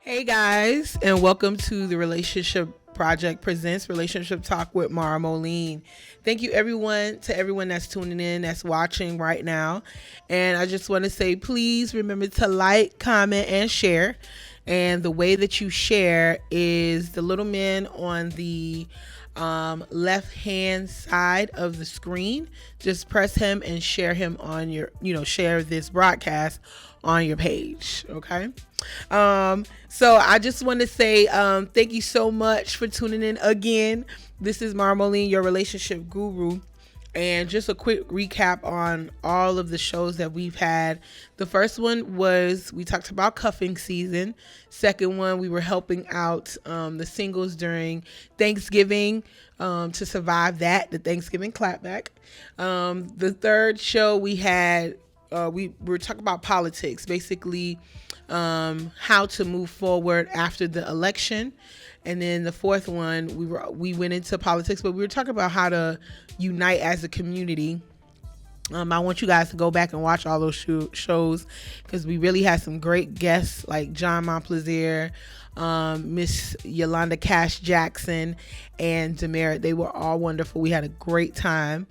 Hey guys, and welcome to the Relationship Project presents Relationship Talk with Mara Moline. Thank you to everyone that's tuning in, that's watching right now. And I just want to say, please remember to like, comment, and share. And the way that you share is the little man on the left hand side of the screen. Just press him and share him on your, share this broadcast on your page. Okay. So I just want to say thank you so much for tuning in again. This is Mara Moline, your relationship guru. And just a quick recap on all of the shows that we've had. The first one was we talked about cuffing season. Second one, we were helping out the singles during Thanksgiving to survive the Thanksgiving clapback. The third show we had, we were talking about politics, basically how to move forward after the election. And then the fourth one, we went into politics, but we were talking about how to unite as a community. I want you guys to go back and watch all those shows because we really had some great guests like John Montplaisir, Miss Yolanda Cash Jackson, and Demerit. They were all wonderful. We had a great time.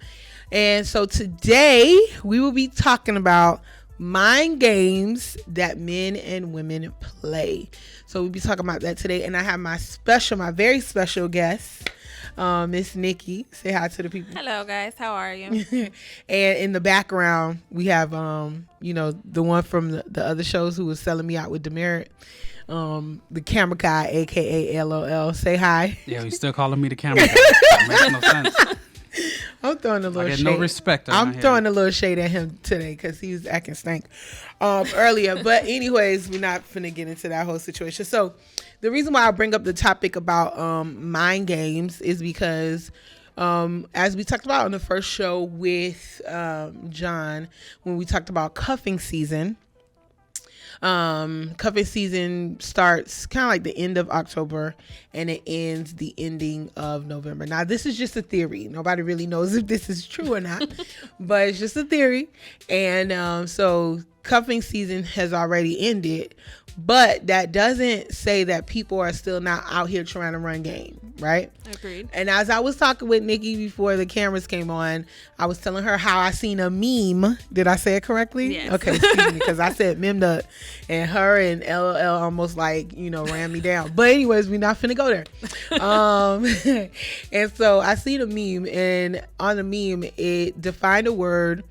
And so today we will be talking about mind games that men and women play. So we'll be talking about that today. And I have my very special guest, Miss Nikki. Say hi to the people. Hello, guys. How are you? And in the background, we have, the one from the other shows who was selling me out with Demerit. The camera guy, a.k.a. LOL. Say hi. Yeah, you still calling me the camera guy. That makes no sense. I'm throwing a little shade. No respect. I'm throwing a little shade at him today because he was acting stank earlier. But anyways, we're not finna get into that whole situation. So the reason why I bring up the topic about mind games is because as we talked about on the first show with John, when we talked about cuffing season, cuffing season starts kind of like the end of October and it ends the ending of November. Now, this is just a theory. Nobody really knows if this is true or not, but it's just a theory. And so cuffing season has already ended, but that doesn't say that people are still not out here trying to run game, right? Agreed. And as I was talking with Nikki before the cameras came on, I was telling her how I seen a meme. Did I say it correctly? Yes. Okay, excuse me, because I said meme nut, and her and LOL almost ran me down. But anyways, we're not finna go there. And so I see the meme, and on the meme, it defined a word,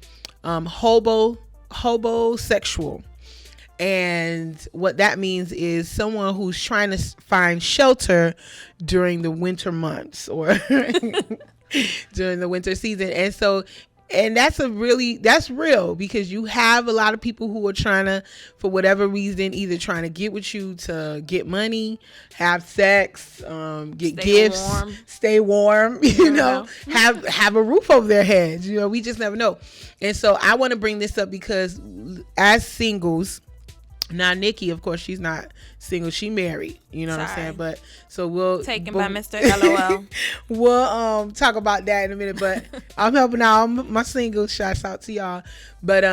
hobosexual. And what that means is someone who's trying to find shelter during the winter months or during the winter season. And so, and that's real because you have a lot of people who are trying to, for whatever reason, either trying to get with you to get money, have sex, get gifts, stay warm, have a roof over their heads. We just never know. And so I want to bring this up because as singles, now, Nikki, of course, she's not single. She married. You know what I'm saying? But so we'll taken by Mr. LOL. We'll talk about that in a minute. But I'm helping out my single. Shouts out to y'all. But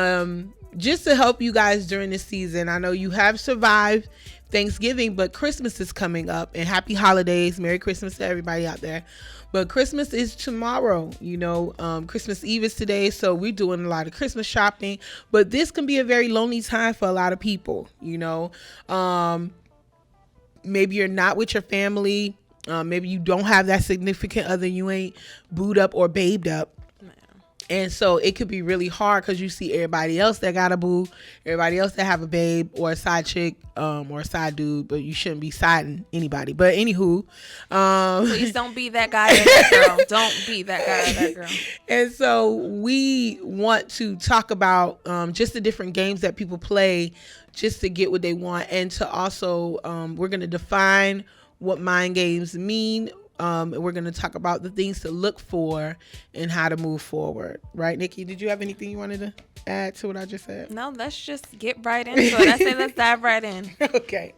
just to help you guys during this season, I know you have survived Thanksgiving, but Christmas is coming up. And happy holidays. Merry Christmas to everybody out there. But Christmas is tomorrow, Christmas Eve is today. So we're doing a lot of Christmas shopping, but this can be a very lonely time for a lot of people, maybe you're not with your family. Maybe you don't have that significant other. You ain't booed up or babed up. And so it could be really hard because you see everybody else that got a boo, everybody else that have a babe or a side chick or a side dude, but you shouldn't be siding anybody. But anywho. Please don't be that guy or that girl. Don't be that guy or that girl. And so we want to talk about just the different games that people play just to get what they want. And to also, we're going to define what mind games mean. And we're going to talk about the things to look for and how to move forward. Right, Nikki? Did you have anything you wanted to add to what I just said? No, let's just get right into it. I say let's dive right in. Okay.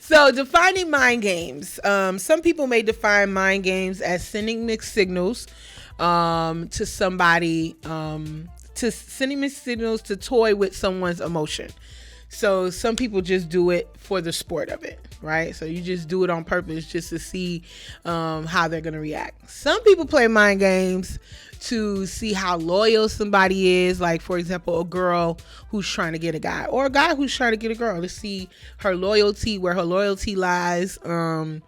So defining mind games. Some people may define mind games as sending mixed signals to somebody, to sending mixed signals to toy with someone's emotion. So some people just do it for the sport of it, right? So you just do it on purpose just to see how they're going to react. Some people play mind games to see how loyal somebody is. Like, for example, a girl who's trying to get a guy, or a guy who's trying to get a girl, to see her loyalty, where her loyalty lies, her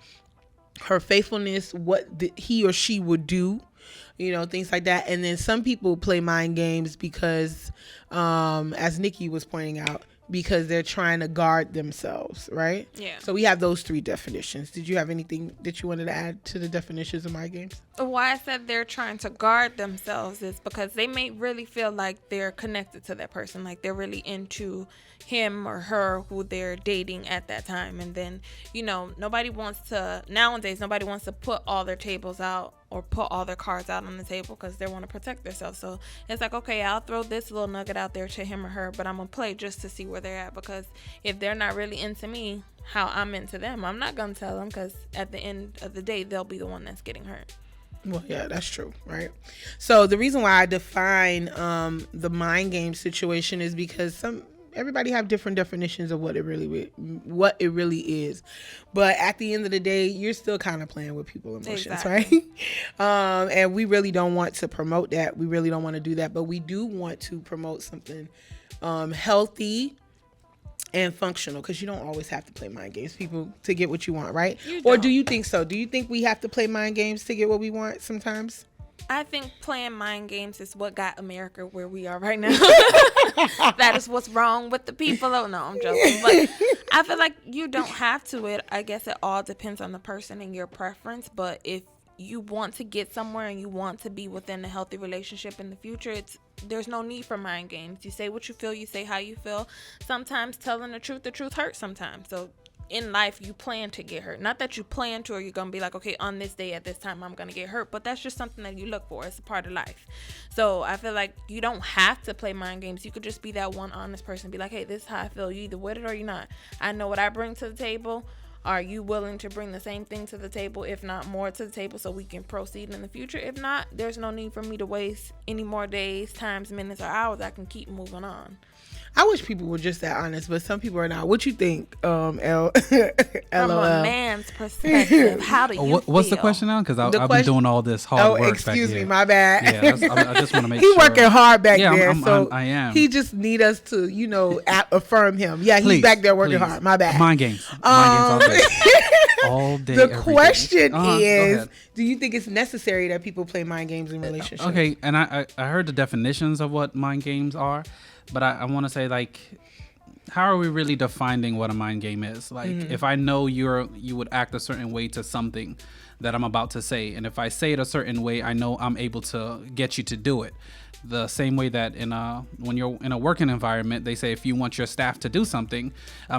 faithfulness, what he or she would do, things like that. And then some people play mind games because, as Nikki was pointing out, because they're trying to guard themselves, right? Yeah. So we have those three definitions. Did you have anything that you wanted to add to the definitions of mind games? Why I said they're trying to guard themselves is because they may really feel like they're connected to that person, like they're really into him or her who they're dating at that time. And then, nowadays, nobody wants to put all their tables out or put all their cards out on the table because they want to protect themselves. So it's like, okay, I'll throw this little nugget out there to him or her, but I'm going to play just to see where they're at, because if they're not really into me how I'm into them, I'm not going to tell them, because at the end of the day, they'll be the one that's getting hurt. Well, yeah, that's true, right? So the reason why I define the mind game situation is because everybody have different definitions of what it really is. But at the end of the day, you're still kind of playing with people's emotions, exactly. Right? And we really don't want to promote that. We really don't want to do that. But we do want to promote something healthy and functional, because you don't always have to play mind games, people, to get what you want, right? Or do you think so? Do you think we have to play mind games to get what we want sometimes? I think playing mind games is what got America where we are right now. That is what's wrong with the people. Oh, no, I'm joking. But I feel like you don't have to. I guess it all depends on the person and your preference. But if you want to get somewhere and you want to be within a healthy relationship in the future, there's no need for mind games. You say what you feel, you say how you feel. Sometimes telling the truth hurts sometimes. So in life, you plan to get hurt. Not that you plan to, or you're going to be like, okay, on this day at this time, I'm going to get hurt. But that's just something that you look for. It's a part of life. So I feel like you don't have to play mind games. You could just be that one honest person. Be like, hey, this is how I feel. You either with it or you're not. I know what I bring to the table. Are you willing to bring the same thing to the table, if not more to the table, so we can proceed in the future? If not, there's no need for me to waste any more days, times, minutes, or hours. I can keep moving on. I wish people were just that honest, but some people are not. What you think, From a man's perspective, how do you feel? What's the question now? Because I've been doing all this hard work back here. Excuse me, my bad. Yeah, I just want to make sure. He's working hard back there. I am. He just need us to, affirm him. Yeah, he's back there working hard. My bad. Mind games. Mind games all day. The question is, do you think it's necessary that people play mind games in relationships? Okay, and I heard the definitions of what mind games are. But I want to say, like, how are we really defining what a mind game is? Like, if I know you would act a certain way to something that I'm about to say, and if I say it a certain way, I know I'm able to get you to do it. The same way that when you're in a working environment, they say if you want your staff to do something,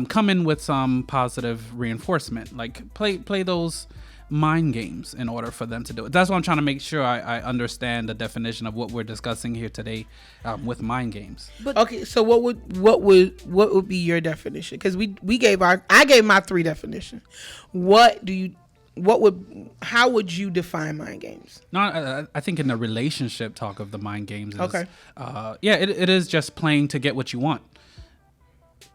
come in with some positive reinforcement. Like, play those mind games in order for them to do it. That's why I'm trying to make sure I understand the definition of what we're discussing here today with mind games. Okay, so what would be your definition? Because I gave my 3 definitions. How would you define mind games? No, I think in the relationship talk of the mind games is, okay. It is just playing to get what you want,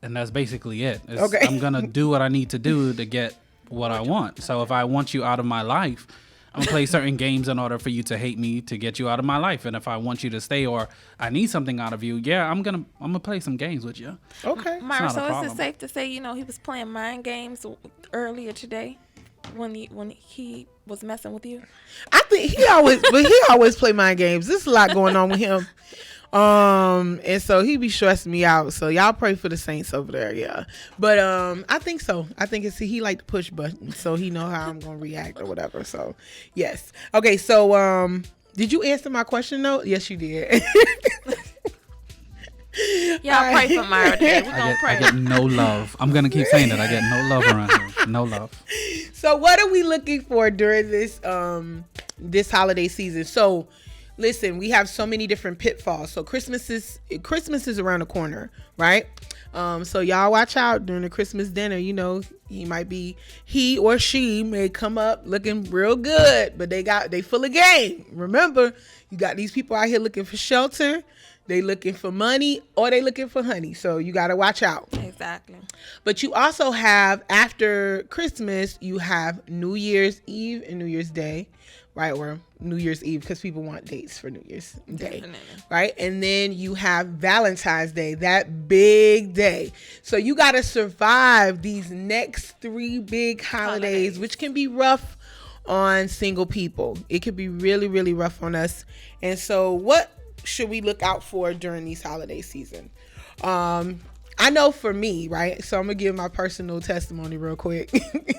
and that's basically it. Okay. I'm gonna do what I need to do to get what I want. So if I want you out of my life, I'm gonna play certain games in order for you to hate me to get you out of my life. And if I want you to stay, or I need something out of you, I'm gonna play some games with you. Okay. Myra, so is it safe to say, he was playing mind games earlier today when he was messing with you? I think he always play mind games. There's a lot going on with him. And so he be stressing me out. So y'all pray for the saints over there, yeah. But I think so. I think he like to push buttons, so he know how I'm gonna react or whatever. So yes. Okay, so did you answer my question though? Yes, you did. Y'all pray for Myra today. We're gonna pray. I get no love. I'm gonna keep saying that. I get no love around here. No love. So what are we looking for during this holiday season? So listen, we have so many different pitfalls. So Christmas is around the corner, right? So y'all watch out during the Christmas dinner. He or she may come up looking real good, but they full of game. Remember, you got these people out here looking for shelter. They looking for money or they looking for honey. So you got to watch out. Exactly. But you also have, after Christmas, you have New Year's Eve and New Year's Day, right? Or New Year's Eve, because people want dates for New Year's Day, Definitely. right? And then you have Valentine's Day, that big day. So you got to survive these next 3 big holidays, which can be rough on single people. It could be really, really rough on us. And so what should we look out for during these holiday season? I know for me, right? So I'm gonna give my personal testimony real quick,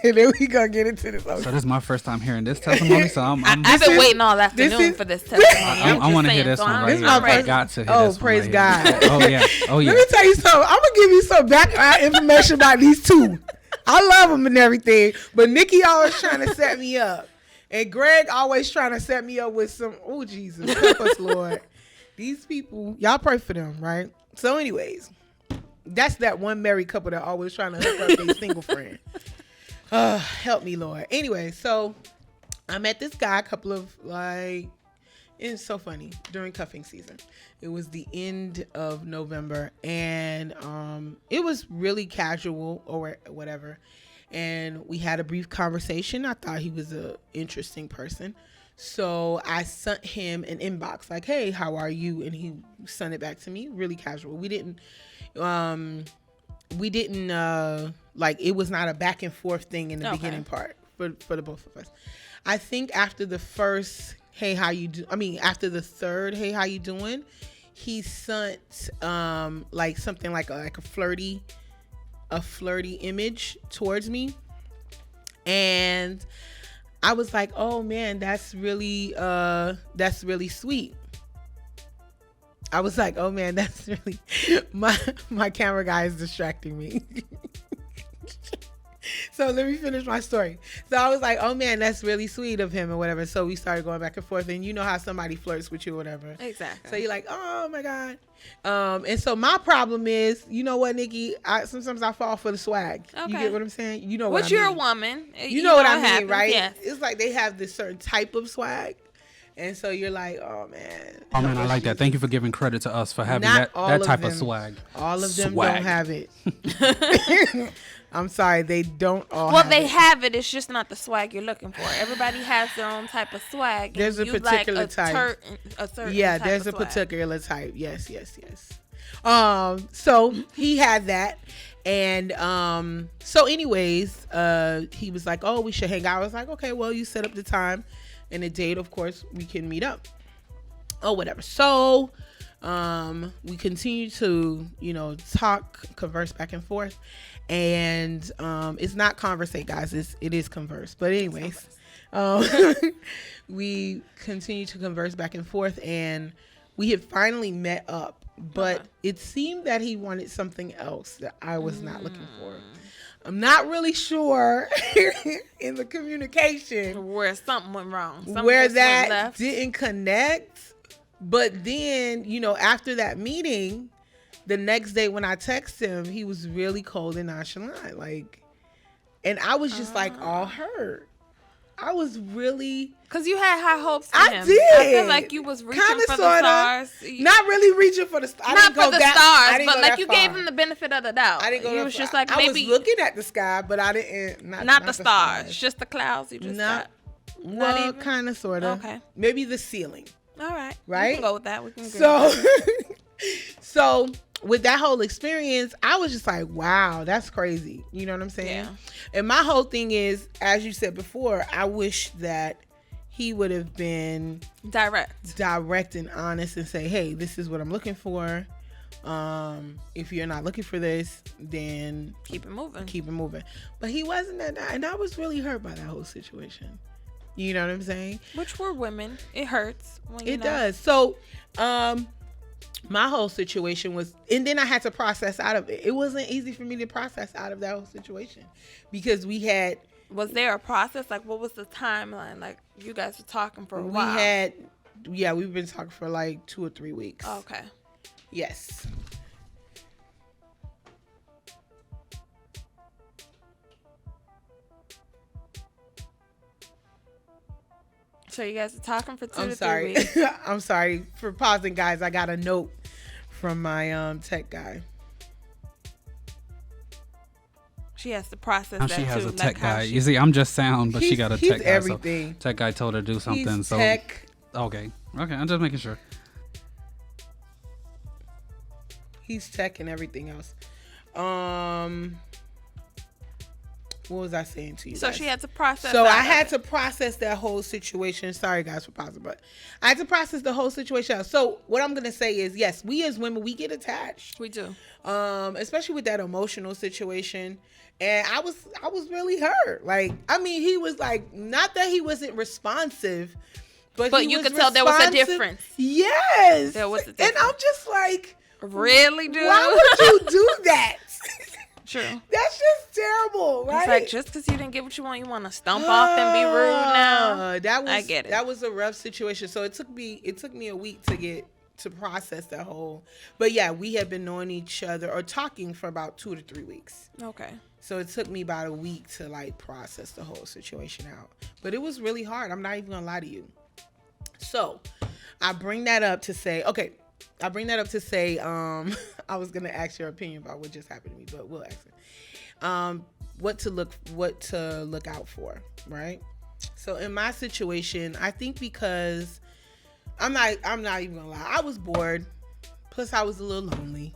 and then we gonna get into this. So this is my first time hearing this testimony. So I'm I've been waiting all afternoon for this testimony. I want to hear this one right here. I got to hear this one. Praise right God. Here. Oh yeah. Oh yeah. Let me tell you something. I'm gonna give you some background information about these two. I love them and everything, but Nikki always trying to set me up, and Greg always trying to set me up with some. Oh Jesus, help us, Lord. These people, y'all pray for them, right? So, anyways, that's that one married couple that always trying to hook up their single friend. Help me, Lord. Anyway, so I met this guy a couple of it's so funny, during cuffing season. It was the end of November, and it was really casual or whatever. And we had a brief conversation. I thought he was an interesting person. So I sent him an inbox like, hey, how are you? And he sent it back to me, really casual. We didn't like, it was not a back and forth thing in the beginning part for the both of us. I think after the first, hey, how you do? I mean, after the third, hey, how you doing? He sent like something like a flirty image towards me, and I was like, oh man, that's really sweet. I was like, oh man, that's really, my camera guy is distracting me. So let me finish my story. So I was like, oh man, that's really sweet of him or whatever. So we started going back and forth, and you know how somebody flirts with you or whatever. Exactly. So you're like, oh my God. And so my problem is, you know what, Nikki? Sometimes I fall for the swag. Okay. You get what I'm saying? You know what I mean. You're a woman. You know what I mean, happens, right? Yes. It's like they have this certain type of swag. And so you're like, oh man. Oh man, I like that. Thank you for giving credit to us for having Not that type them, of swag. All of them Swag. don't have it. I'm sorry, they don't all Well, have they it. have it. It's just not the swag you're looking for. Everybody has their own type of swag. There's a You particular like type. A certain Yeah, type there's of a swag. particular type. Yes. So he had that. And so anyways, he was like, oh, we should hang out. I was like, okay, well, you set up the time and the date, of course, we can meet up. Oh, whatever. So we continue to, talk, converse back and forth. And it's not conversate, guys. It is converse. But anyways, we continue to converse back and forth, and we had finally met up. But it seemed that he wanted something else that I was not looking for. I'm not really sure in the communication Where something went wrong. Something where just went that left. didn't connect. But then, after that meeting, the next day when I texted him, he was really cold and nonchalant. And I was just all hurt. I was really... Because you had high hopes for I him. did. I feel like you was reaching Kinda, for the sorta. stars. Not really reaching for the stars. Not for the stars, but like you gave him him the benefit of the doubt. I didn't go He that was far. just like, I maybe... was looking at the sky, but I didn't... Not the stars. Just the clouds you just Not, got. well, even? kind of, sort of. Okay. Maybe the ceiling. All right. Right? We can go with that. We can agree. So with that whole experience, I was just like, wow, that's crazy. You know what I'm saying? Yeah. And my whole thing is, as you said before, I wish that he would have been direct and honest and say, hey, this is what I'm looking for. If you're not looking for this, then keep it moving. But he wasn't that, and I was really hurt by that whole situation. You know what I'm saying? Which we're women. It hurts. When Does. So, my whole situation was, and then I had to process out of it. It wasn't easy for me to process out of that whole situation because we had. Was there a process? Like, what was the timeline? Like, you guys were talking for a while. We've been talking for like 2 or 3 weeks. Oh, okay. Yes. So you guys are talking for 2 to 3 weeks. I'm sorry for pausing, guys. I got a note from my tech guy. She has to process Now that she has too. a tech like how guy. she- You see, I'm just sound, but she He's- got a he's tech guy. everything. So tech guy told her to do something. He's So tech. okay, I'm just making sure. He's tech and everything else. What was I saying to you? So guys? she had to process. So out I of had it. to process that whole situation. Sorry guys for pausing, but I had to process the whole situation out. So what I'm gonna say is, yes, we as women, we get attached, We do. especially with that emotional situation. And I was really hurt. Like, I mean, he was like, not that he wasn't responsive, but he you was could tell there was a responsive. difference. Yes, There was a and difference. I'm just like, Really, dude? why would you do that? True. That's just terrible, right? It's like just because you didn't get what you want to stomp off and be rude now. That was, I get it. That was a rough situation. So it took me a week to process that whole. But yeah, we had been knowing each other or talking for about 2 to 3 weeks. Okay. So it took me about a week to like process the whole situation out. But it was really hard. I'm not even gonna lie to you. So I bring that up to say, I was gonna ask your opinion about what just happened to me, but we'll ask it. What to look out for, right? So in my situation, I think because I'm not even gonna lie, I was bored. Plus I was a little lonely.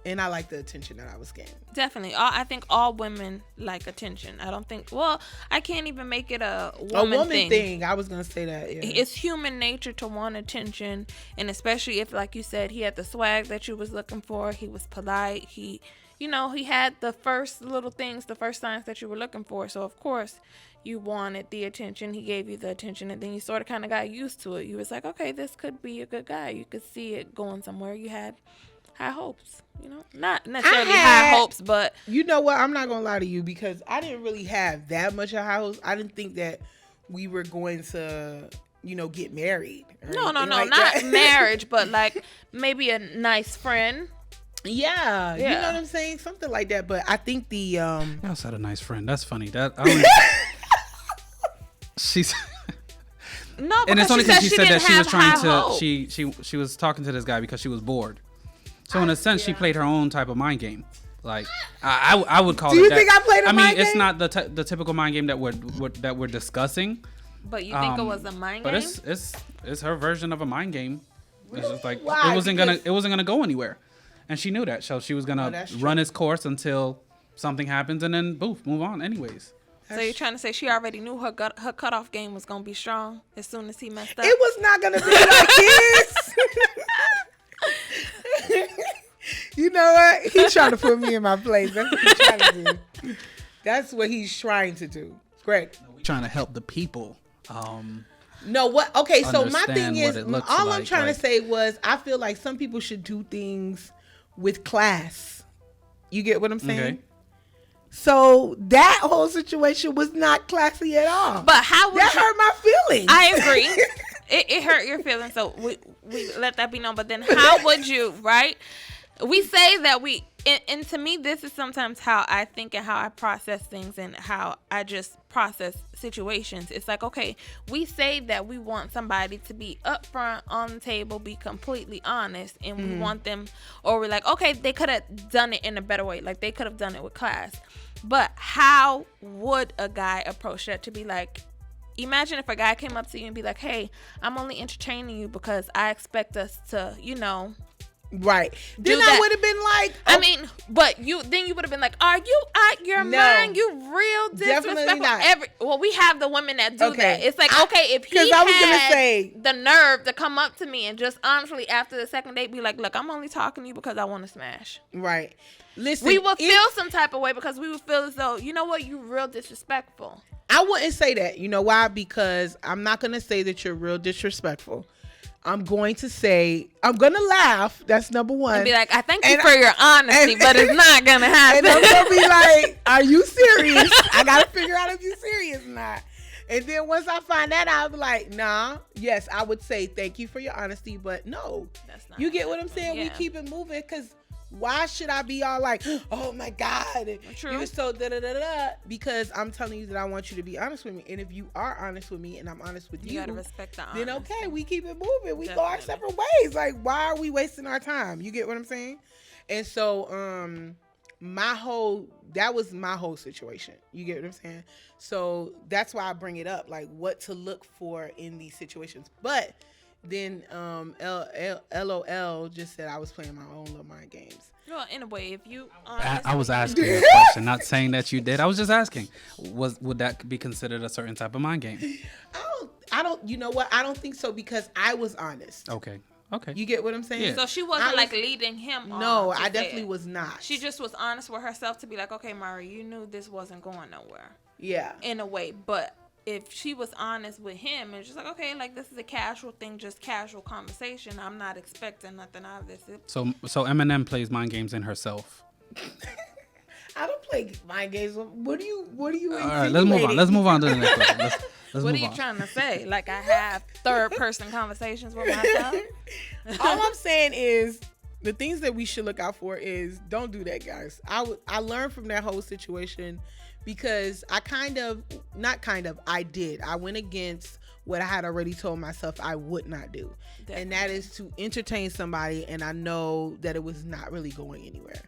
And I like the attention that I was getting. Definitely. I think all women like attention. I don't think, well, I can't even make it a woman thing. I was going to say that. Yeah. It's human nature to want attention. And especially if, like you said, he had the swag that you was looking for. He was polite. He had the first little things, the first signs that you were looking for. So, of course, you wanted the attention. He gave you the attention. And then you sort of kind of got used to it. You was like, okay, this could be a good guy. You could see it going somewhere. You had high hopes, not necessarily high hopes, but you know what? I'm not gonna lie to you because I didn't really have that much of high hopes. I didn't think that we were going to, get married. No, like not that. marriage, but like maybe a nice friend. Yeah, you know Yeah. what I'm saying, something like that. But I think the You also had a nice friend. That's funny. That I don't she's No, and it's because only she said because she said that she was trying high to hopes. she was talking to this guy because she was bored. So in a sense, she played her own type of mind game. Like I would call it. Do you that. think I played a I mean, mind it's game? not the typical mind game that we're discussing. But you think it was a mind But game? it's her version of a mind game. It's just like Why? it wasn't gonna go anywhere, and she knew that. So she was gonna that's true. run its course until something happens, and then boof, move on. Anyways. So you're trying to say she already knew her cutoff game was gonna be strong as soon as he messed up? it was not gonna be like this. You know what? He's trying to put me in my place. That's what he's trying to do. That's what he's trying to do. Great. We're trying to help the people. No, what? Okay, so my Understand thing what is, it looks all I'm like, trying like- to say was, I feel like some people should do things with class. You get what I'm saying? Okay. So that whole situation was not classy at all. But how would that you? hurt my feelings. I agree. It hurt your feelings, so we let that be known. But then how would you, right? We say that and to me, this is sometimes how I think and how I process things and how I just process situations. It's like, okay, we say that we want somebody to be upfront on the table, be completely honest, and we want them, or we're like, okay, they could have done it in a better way. Like, they could have done it with class. But how would a guy approach that to be like, imagine if a guy came up to you and be like, hey, I'm only entertaining you because I expect us to, Right. Then that. I would have been like, I mean, but you would have been like, are you out your No. mind? You real disrespectful. Definitely not. We have the women that do Okay. that. It's like, okay, if he 'cause I was gonna had say- the nerve to come up to me and just honestly after the second date be like, look, I'm only talking to you because I want to smash. right. Listen, We would feel some type of way because we would feel as though, you know what, you real disrespectful. I wouldn't say that. You know why? Because I'm not going to say that you're real disrespectful. I'm going to say, I'm going to laugh. That's number one. And be like, I thank you And for your honesty, but it's not going to happen. And I'm going to be like, are you serious? I got to figure out if you're serious or not. And then once I find that out, I'll be like, nah, yes, I would say thank you for your honesty, but no. That's not You get what I'm saying? We Yeah. keep it moving because Why should I be all like, oh my God, True. you're so da da da da? Because I'm telling you that I want you to be honest with me. And if you are honest with me and I'm honest with you, You gotta respect the then honesty. okay, we keep it moving. We go our Definitely. separate ways. Like, why are we wasting our time? You get what I'm saying? And so, that was my whole situation. You get what I'm saying? So that's why I bring it up, like what to look for in these situations. But then LOL just said I was playing my own little mind games. Well, in a way, if you I was asking a question, not saying that you did. I was just asking, would that be considered a certain type of mind game? I don't. You know what? I don't think so because I was honest. Okay. You get what I'm saying? Yeah. So she wasn't like leading him on. No, to I say definitely it. was not. She just was honest with herself to be like, okay, Mari, you knew this wasn't going nowhere. Yeah. In a way, but if she was honest with him and just like, okay, like this is a casual thing, just casual conversation. I'm not expecting nothing out of this. So Eminem plays mind games in herself. I don't play mind games. What do you? All right, let's move on. Let's move on to the next question. Let's What move are you on. trying to say? Like I have third person conversations with myself? All I'm saying is the things that we should look out for is don't do that, guys. I learned from that whole situation because I did. I went against what I had already told myself I would not do. Definitely. And that is to entertain somebody, and I know that it was not really going anywhere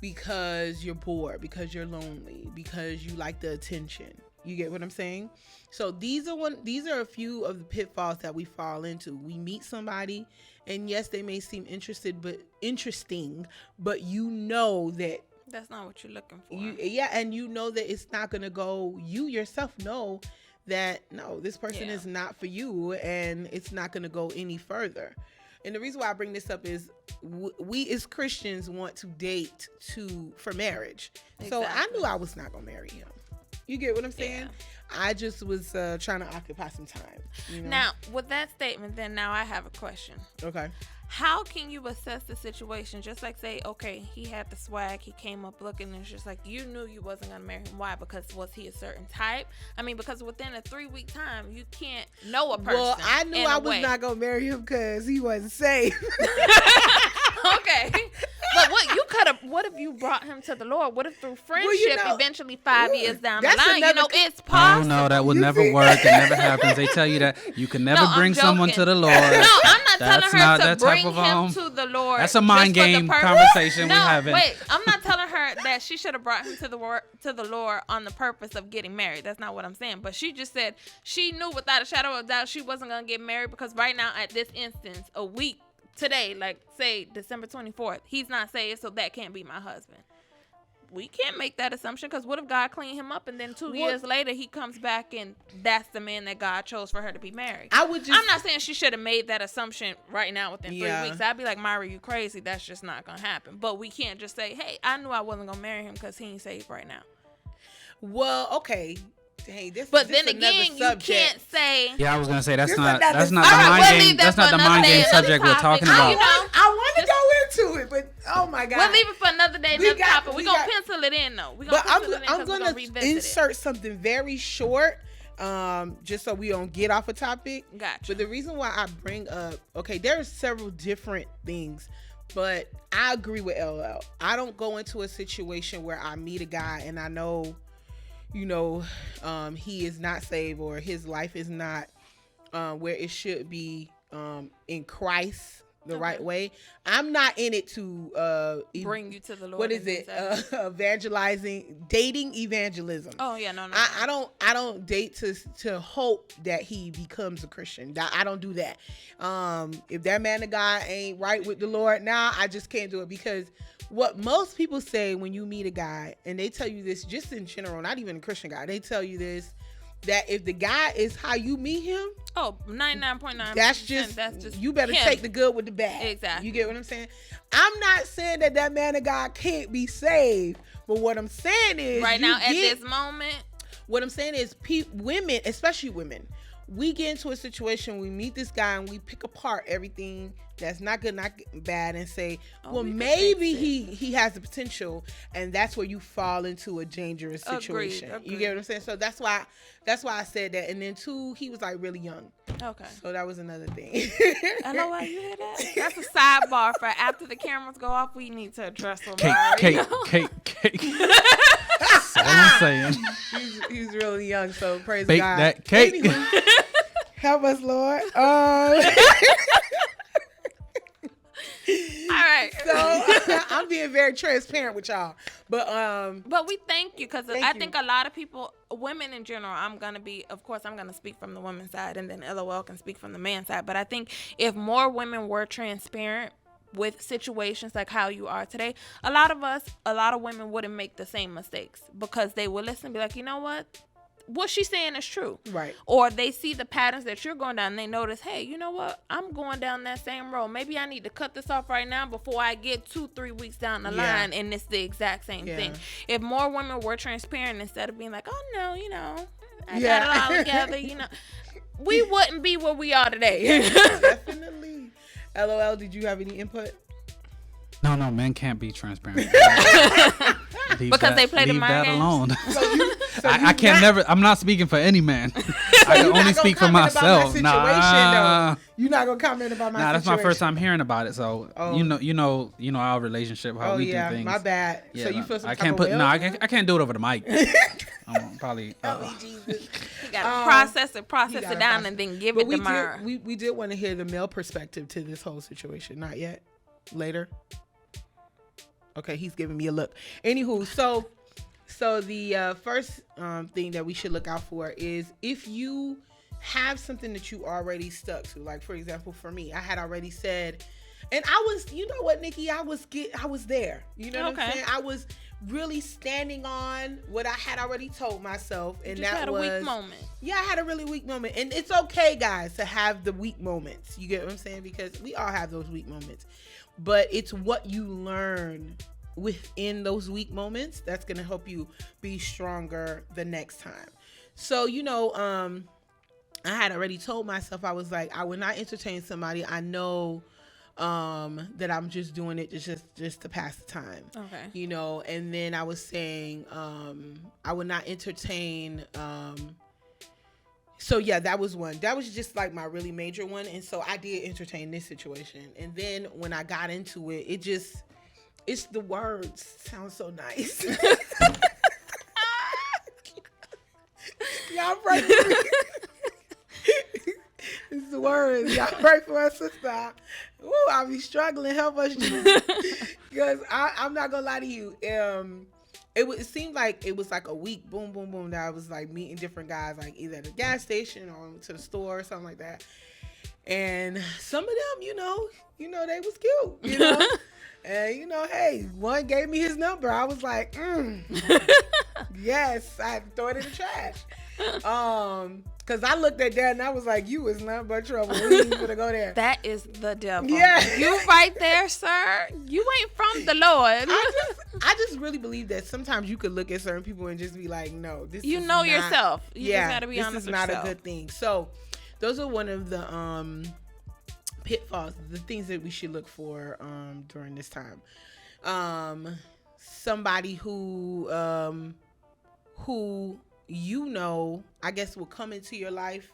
because you're bored, because you're lonely, because you like the attention. You get what I'm saying? So these are a few of the pitfalls that we fall into. We meet somebody, and yes, they may seem interesting, but you know that That's not what you're looking for. and you know that it's not gonna go. You yourself know that no, this person is not for you, and it's not gonna go any further. And the reason why I bring this up is we as Christians want to date for marriage. So I Exactly. knew I was not gonna marry him. You get what I'm saying? I just was trying to occupy some time. You know? Now, with that statement, then now I have a question. Okay. How can you assess the situation? Just like say, okay, he had the swag, he came up looking, and it's just like you knew you wasn't gonna marry him. Why? Because was he a certain type? I mean, because within a 3-week time, you can't know a person. Well, I knew I was not gonna marry him because he wasn't safe. Okay. But what if you brought him to the Lord? What if through friendship, eventually 5 years down the that's line, another it's Oh possible. no, that would You never see? work. It never happens. They tell you that you can never I'm bring someone joking. to the Lord. No, I'm not That's telling her not to that type bring of, him to the Lord. That's a mind just for the game purpose- conversation we No, having. wait, I'm not telling her that she should have brought him to the Lord on the purpose of getting married. That's not what I'm saying. But she just said she knew without a shadow of a doubt she wasn't gonna get married because right now at this instance, a week today, like say December 24th, he's not saved, so that can't be my husband. We can't make that assumption because what if God cleaned him up and then 2 years later he comes back and that's the man that God chose for her to be married? I'm not saying she should have made that assumption right now within 3 weeks. I'd be like, Mari, you crazy. That's just not going to happen. But we can't just say, hey, I knew I wasn't going to marry him because he ain't saved right now. Well, okay. Hey, but then again, you can't say. Yeah, I was gonna say that's not All right, the we'll mind leave game. that That's for not the another mind day, game another subject we're topic. talking I about. I want to go into it, but oh my God, We'll leave it for another day, another topic. We're gonna pencil it in though. But I'm gonna insert something very short, just so we don't get off a topic. Gotcha. But the reason why I bring up, okay, there are several different things, but I agree with LL. I don't go into a situation where I meet a guy and I know, he is not saved or his life is not where it should be in Christ the right way. I'm not in it to bring you to the Lord. What is it? Dating evangelism. Oh yeah, no. I don't date to hope that he becomes a Christian. I don't do that. If that man of God ain't right with the Lord now, I just can't do it because what most people say when you meet a guy, and they tell you this just in general, not even a Christian guy, they tell you this, that if the guy is how you meet him, 99.9%, that's just you better him. take the good with the bad. Exactly. You get what I'm saying? I'm not saying that man of God can't be saved, but what I'm saying is right now at this moment, what I'm saying is women, especially women, we get into a situation, we meet this guy and we pick apart everything that's not good, not bad, and say, well, we could maybe fix he has the potential, and that's where you fall into a dangerous situation. Agreed. You get what I'm saying? So that's why I said that. And then 2, he was like really young. Okay. So that was another thing. LOL, you hear that? That's a sidebar for after the cameras go off. We need to address them. Cake. That's all I'm saying. he's really young, so praise Bake God. that cake. Anyway, help us, Lord. All right. So I'm being very transparent with y'all, but we thank you because Thank I you. think a lot of people, women in general, I'm gonna speak from the women's side, and then LOL can speak from the man's side. But I think if more women were transparent with situations like how you are today, a lot of women wouldn't make the same mistakes because they would listen and be like, you know what she's saying is true. Right. Or they see the patterns that you're going down and they notice, hey, you know what? I'm going down that same road. Maybe I need to cut this off right now before I get 2-3 weeks down the line and it's the exact same thing. If more women were transparent instead of being like, oh no, I got it all together, we wouldn't be where we are today. Definitely. LOL, did you have any input? No, men can't be transparent. Because they play the mind games? alone. So I can't never. I'm not speaking for any man. I can only speak for myself. Nah, you're not gonna comment about my situation. that's my first time hearing about it. So you know our relationship, how we do things. My bad. Yeah, so you feel some I type can't of put. way No, over I it? can't do it over the mic. I'm probably. Jesus. You gotta process it gotta down, process and then give But it to Myra. we did want to hear the male perspective to this whole situation. Not yet. Later. Okay, he's giving me a look. Anywho, so the first thing that we should look out for is if you have something that you already stuck to. Like, for example, for me, I had already said, and I was, you know what, Nikki, I was there. You know what I'm saying? I was really standing on what I had already told myself, and Just that had a was weak moment. Yeah, I had a really weak moment, and it's okay, guys, to have the weak moments. You get what I'm saying? Because we all have those weak moments, but it's what you learn within those weak moments that's gonna help you be stronger the next time. So I had already told myself, I was like, I would not entertain somebody I know that I'm just doing it just to pass the time. Okay. And then I was saying I would not entertain so yeah, that was one. That was just like my really major one. And so I did entertain this situation. And then when I got into it, it's the words sound so nice. Y'all pray for me. It's the words. Y'all pray for us, sister. Ooh, I'll be struggling. Help us, Jesus. Because I'm not gonna lie to you. It seemed like it was like a week, boom, boom, boom, that I was like meeting different guys, like either at a gas station or to the store or something like that. And some of them, they was cute, And hey, one gave me his number. I was like, yes, I had to throw it in the trash. Cause I looked at that and I was like, you is nothing but trouble. We ain't gonna go there. That is the devil. Yeah. You right there, sir. You ain't from the Lord. I just really believe that sometimes you could look at certain people and just be like, no, this you is know not, yourself. You just gotta be this honest is not with yourself. a good thing. So those are one of the pitfalls, the things that we should look for during this time. Somebody who I guess will come into your life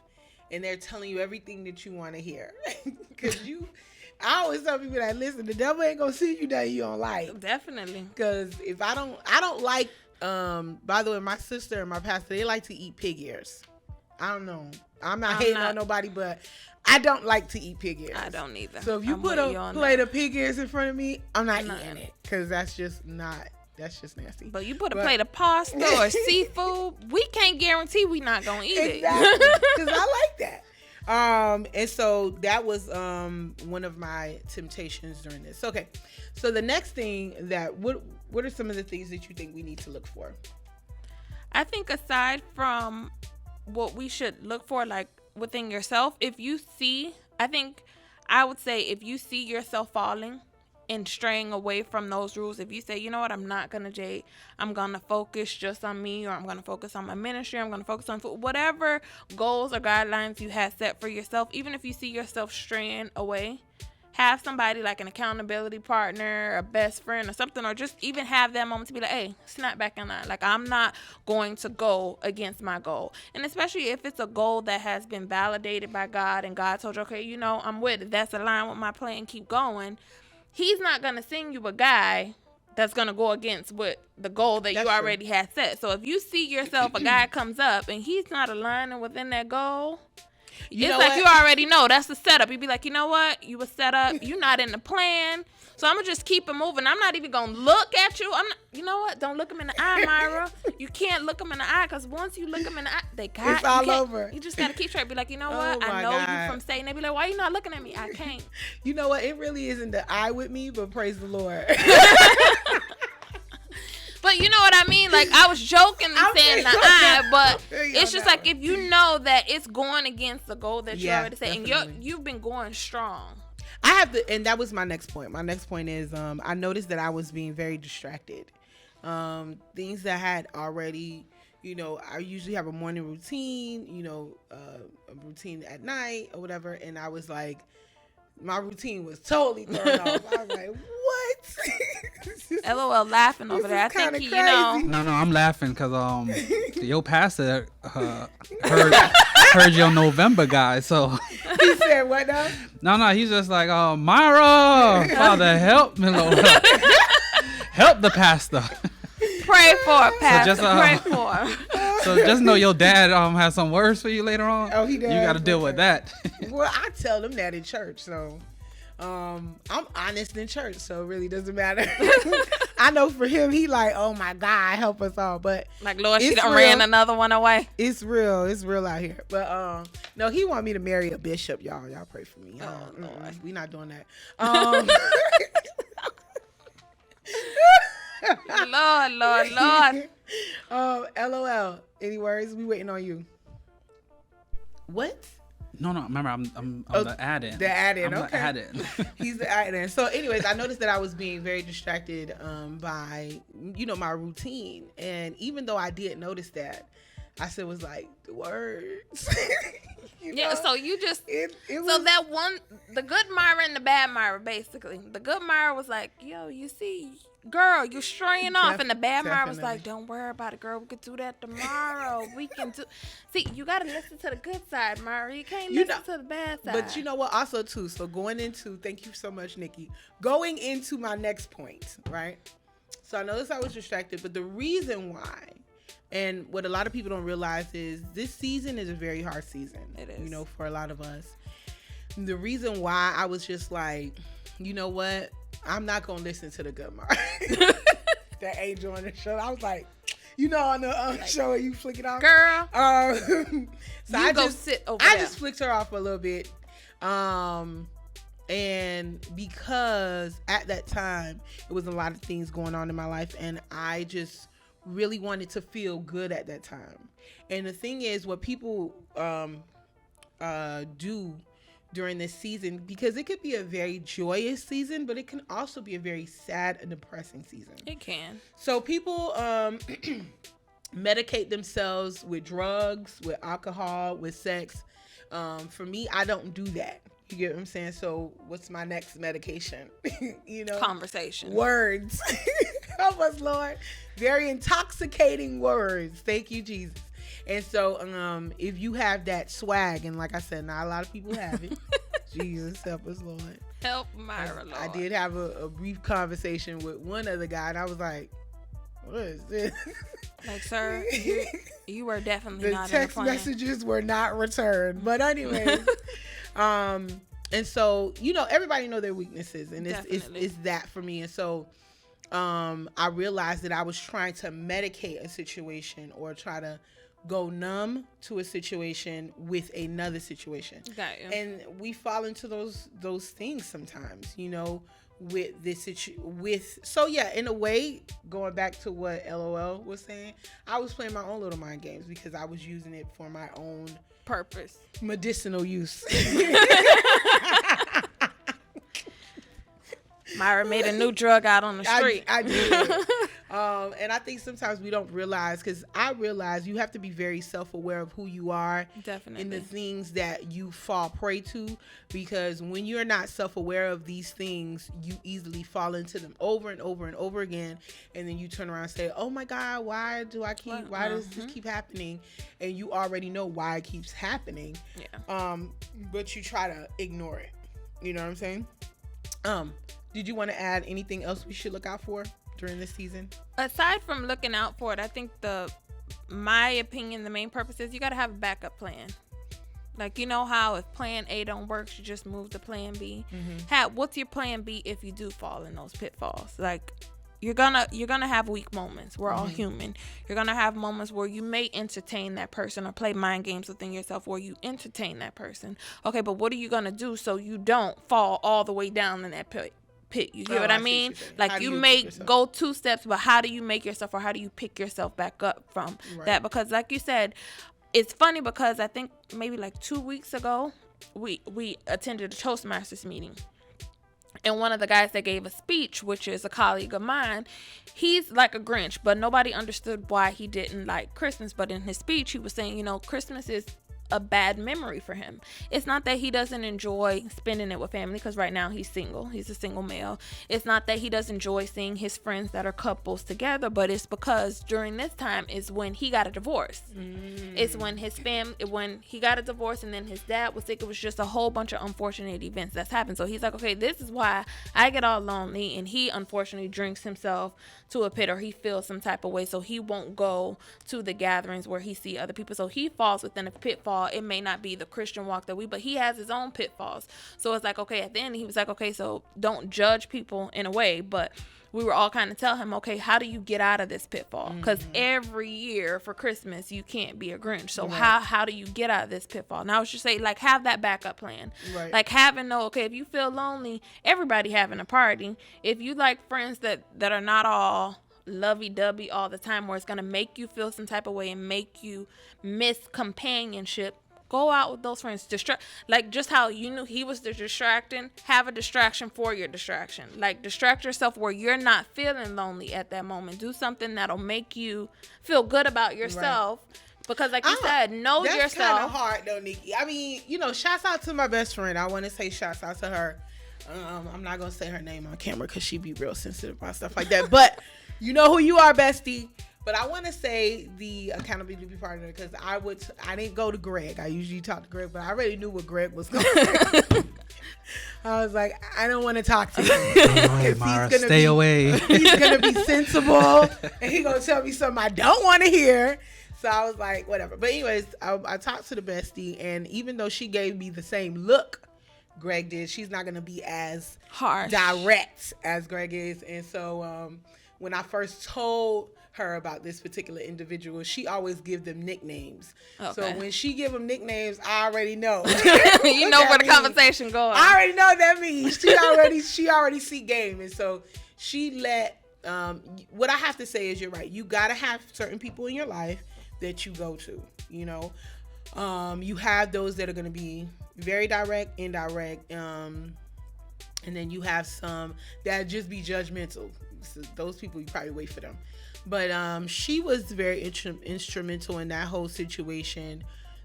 and they're telling you everything that you want to hear. Because I always tell people that, listen, the devil ain't gonna see you that you don't like. Definitely. Because if I don't like, by the way, my sister and my pastor, they like to eat pig ears. I don't know. I'm not hating on nobody, but I don't like to eat pig ears. I don't either. So if you put a plate of pig ears in front of me, I'm not eating it. Because that's just nasty. But you put a plate of pasta or seafood, we can't guarantee we not gonna eat it. Exactly. Because I like that. And so that was one of my temptations during this. Okay. So the next thing what are some of the things that you think we need to look for? I think aside from what we should look for, like within yourself, I would say if you see yourself falling and straying away from those rules. If you say, you know what, I'm not gonna date, I'm gonna focus just on me, or I'm gonna focus on my ministry, I'm gonna focus on food, whatever goals or guidelines you have set for yourself. Even if you see yourself straying away, have somebody like an accountability partner, a best friend or something, or just even have that moment to be like, hey, snap back in line. Like, I'm not going to go against my goal. And especially if it's a goal that has been validated by God and God told you, okay, you know, I'm with it. That's aligned with my plan. Keep going. He's not going to send you a guy that's going to go against what the goal that you already had set. So if you see yourself, a guy comes up and he's not aligning within that goal, it's like you already know that's the setup. You'd be like, you know what? You were set up. You're not in the plan. So I'm going to just keep it moving. I'm not even going to look at you. You know what? Don't look them in the eye, Myra. You can't look them in the eye, because once you look them in the eye, they got it's all over. You just got to keep straight. Be like, you know what? I know you from Satan. They be like, why you not looking at me? I can't. You know what? It really isn't the eye with me, but praise the Lord. But you know what I mean? Like, I was joking and saying the eye, but it's just like, if you know that it's going against the goal that you already set, and you've been going strong. I have to, and that was my next point. My next point is, I noticed that I was being very distracted. Things that I had already, you know, I usually have a morning routine, you know, a routine at night or whatever, and I was like, my routine was totally thrown off. I was like, what? LOL laughing over there. I think he, you know. No, I'm laughing because your pastor heard your November guy. So he said what now? No, he's just like, Myra, Father, help me, Lord. Help the pastor. Pray for it, pastor. Pray for it. So just know your dad has some words for you later on. Oh, he does. You got to deal with that. Well, I tell them that in church, so I'm honest in church, so it really doesn't matter. I know for him, he like, oh my God, help us all. But like, Lord, she done ran another one away. It's real out here. But no, he want me to marry a bishop, y'all. Y'all pray for me. Lord. We not doing that. Lord. LOL. Any words? We waiting on you. What? No. Remember, I'm the add-in. The add-in. I'm okay. The add-in. He's the add-in. So, anyways, I noticed that I was being very distracted by, you know, my routine, and even though I did notice that, I still was like, the words. Yeah. So you just it so was, that one, the good Myra and the bad Myra, basically. The good Myra was like, yo, you see, girl, you're straying off, and the bad Myra was like, don't worry about it, girl. We could do that tomorrow. We can do. See, you gotta listen to the good side, Myra. You can't listen to the bad side. But you know what? Also, too. So thank you so much, Nikki. Going into my next point, right? So I noticed I was distracted, but the reason why, and what a lot of people don't realize, is this season is a very hard season. It is. You know, for a lot of us. The reason why I was just like, you know what? I'm not going to listen to the good Mark. That angel on the show. I was like, you know, on the show you flick it off. Girl. So I just flicked her off a little bit. And because at that time, it was a lot of things going on in my life, and I just really wanted to feel good at that time. And the thing is, what people do during this season, because it could be a very joyous season, but it can also be a very sad and depressing season. It can. So people medicate themselves with drugs, with alcohol, with sex. For me, I don't do that. You get what I'm saying? So what's my next medication? You know? Conversation. Words. Help us, Lord. Very intoxicating words. Thank you, Jesus. And so if you have that swag, and like I said, not a lot of people have it. Jesus, help us, Lord. Help Myra, Lord. I did have a brief conversation with one other guy, and I was like, what is this? Like, sir, you were definitely not in the text plan. messages were not returned. But anyways, and so, you know, everybody know their weaknesses, and it's that for me. And so I realized that I was trying to medicate a situation or try to go numb to a situation with another situation. Got you. And we fall into those things sometimes, you know, with this so yeah, in a way, going back to what LOL was saying, I was playing my own little mind games because I was using it for my own purpose, medicinal use. Myra made a new drug out on the street. I did. And I think sometimes we don't realize, because I realize you have to be very self-aware of who you are. Definitely. And the things that you fall prey to, because when you're not self-aware of these things, you easily fall into them over and over and over again. And then you turn around and say, oh my God, why does this keep happening? And you already know why it keeps happening. Yeah. But you try to ignore it. You know what I'm saying? Did you want to add anything else we should look out for during this season? Aside from looking out for it, I think my opinion, the main purpose is you got to have a backup plan. Like, you know how if plan A don't work, you just move to plan B. What's your plan B if you do fall in those pitfalls? Like, you're gonna have weak moments. We're all human. You're gonna have moments where you may entertain that person or play mind games within yourself where you entertain that person. Okay, but what are you gonna do so you don't fall all the way down in that pit? You get what I mean? Like, you may go 2 steps, but how do you make yourself, or how do you pick yourself back up from that? Because like you said, it's funny because I think maybe like 2 weeks ago, we attended a Toastmasters meeting. And one of the guys that gave a speech, which is a colleague of mine, he's like a Grinch, but nobody understood why he didn't like Christmas. But in his speech, he was saying, Christmas is a bad memory for him. It's not that he doesn't enjoy spending it with family, because right now he's single. He's a single male. It's not that he doesn't enjoy seeing his friends that are couples together, but it's because during this time is when he got a divorce. It's when when he got a divorce, and then his dad was sick. It was just a whole bunch of unfortunate events that's happened. So he's like, okay, this is why I get all lonely. And he unfortunately drinks himself to a pit, or he feels some type of way, so he won't go to the gatherings where he see other people. So he falls within a pitfall. It may not be the Christian walk but he has his own pitfalls. So it's like, okay, at the end he was like, okay, so don't judge people in a way, but we were all kind of tell him, okay, how do you get out of this pitfall? Because every year for Christmas you can't be a Grinch. So how do you get out of this pitfall? And I would just say, like, have that backup plan. Right. Like, okay, if you feel lonely, everybody having a party. If you like friends that are not all lovey-dovey all the time, where it's going to make you feel some type of way and make you miss companionship, go out with those friends. Like, just how you knew he was the distracting, have a distraction for your distraction. Like, distract yourself where you're not feeling lonely at that moment. Do something that'll make you feel good about yourself. Right. Because like you said, know yourself. That's kind of hard though, Nikki. I mean, shouts out to my best friend. I want to say shouts out to her. I'm not going to say her name on camera because she be real sensitive about stuff like that. But you know who you are, bestie. But I want to say the accountability partner, because I didn't go to Greg. I usually talk to Greg, but I already knew what Greg was going to do. I was like, I don't want to talk to him. Hey, Mara, stay away. He's going to be sensible, and he's going to tell me something I don't want to hear. So I was like, whatever. But anyways, I talked to the bestie, and even though she gave me the same look Greg did, she's not going to be as harsh, direct as Greg is. And so when I first told her about this particular individual, she always give them nicknames. Okay. So when she give them nicknames, I already know. You know where the conversation going. I already know what that means. She already see game. And so she let, what I have to say is, you're right. You got to have certain people in your life that you go to, you have those that are going to be very direct, indirect, and then you have some that just be judgmental. So those people, you probably wait for them. But she was very instrumental in that whole situation,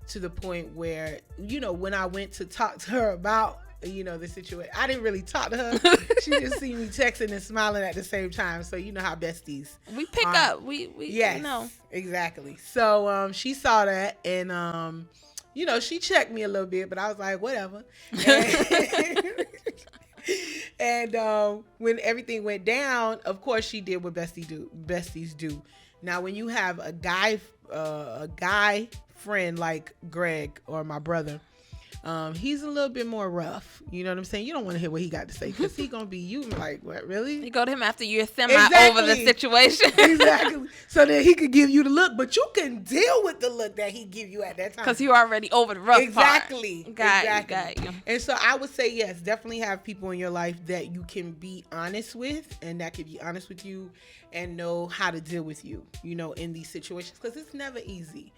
to the point where, when I went to talk to her about, the situation, I didn't really talk to her. She just see me texting and smiling at the same time. So you know how besties. We pick up. We yes, know. Exactly. So she saw that, and she checked me a little bit, but I was like, whatever. And when everything went down, of course she did what besties do. Now, when you have a guy friend like Greg or my brother, he's a little bit more rough. You know what I'm saying? You don't want to hear what he got to say, because he gonna be like, what, really? You go to him after you're over the situation. Exactly. So that he could give you the look, but you can deal with the look that he give you at that time, because you're already over the rough part. Exactly. Got you. And so I would say, yes, definitely have people in your life that you can be honest with, and that can be honest with you and know how to deal with you, in these situations, because it's never easy.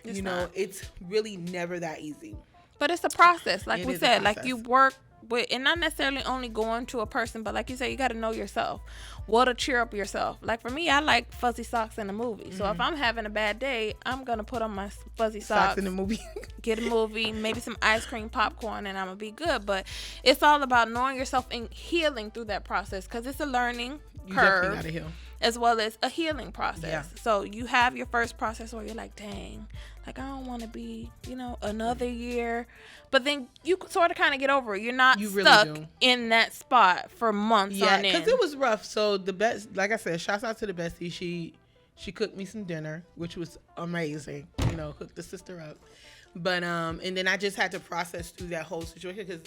It's really never that easy. But it's a process, like we said. Like, you work with, and not necessarily only going to a person, but like you said, you got to know yourself. What'll cheer up yourself? Like for me, I like fuzzy socks in a movie. So if I'm having a bad day, I'm gonna put on my fuzzy socks in the movie. get a movie, maybe some ice cream, popcorn, and I'm gonna be good. But it's all about knowing yourself and healing through that process, because it's a learning You curve definitely gotta heal. as well as a healing process. Yeah. So you have your first process where you're like, dang, like I don't want to be, another year. But then you sort of kind of get over it. You're not You really stuck do. in that spot for months Yeah, on end. because it was rough. So the best, like I said, shouts out to the bestie. She cooked me some dinner, which was amazing. Hooked the sister up. But and then I just had to process through that whole situation, because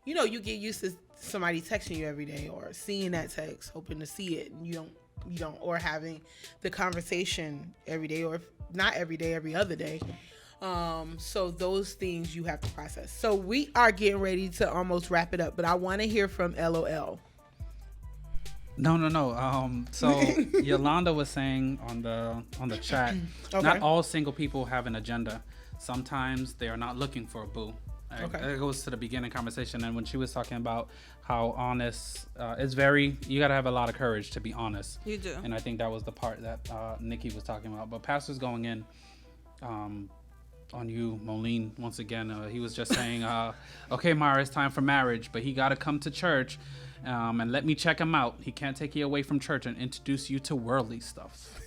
you get used to somebody texting you every day or seeing that text, hoping to see it, and you don't, or having the conversation every day, or if not every day, every other day. So those things you have to process. So we are getting ready to almost wrap it up, but I want to hear from LOL. No. So Yolanda was saying on the chat, Okay. not all single people have an agenda. Sometimes they are not looking for a boo. Okay. It goes to the beginning conversation, and when she was talking about how honest, you got to have a lot of courage to be honest. You do. And I think that was the part that Nikki was talking about. But Pastor's going in on you, Moline, once again. He was just saying, okay, Mara, it's time for marriage, but he got to come to church and let me check him out. He can't take you away from church and introduce you to worldly stuff.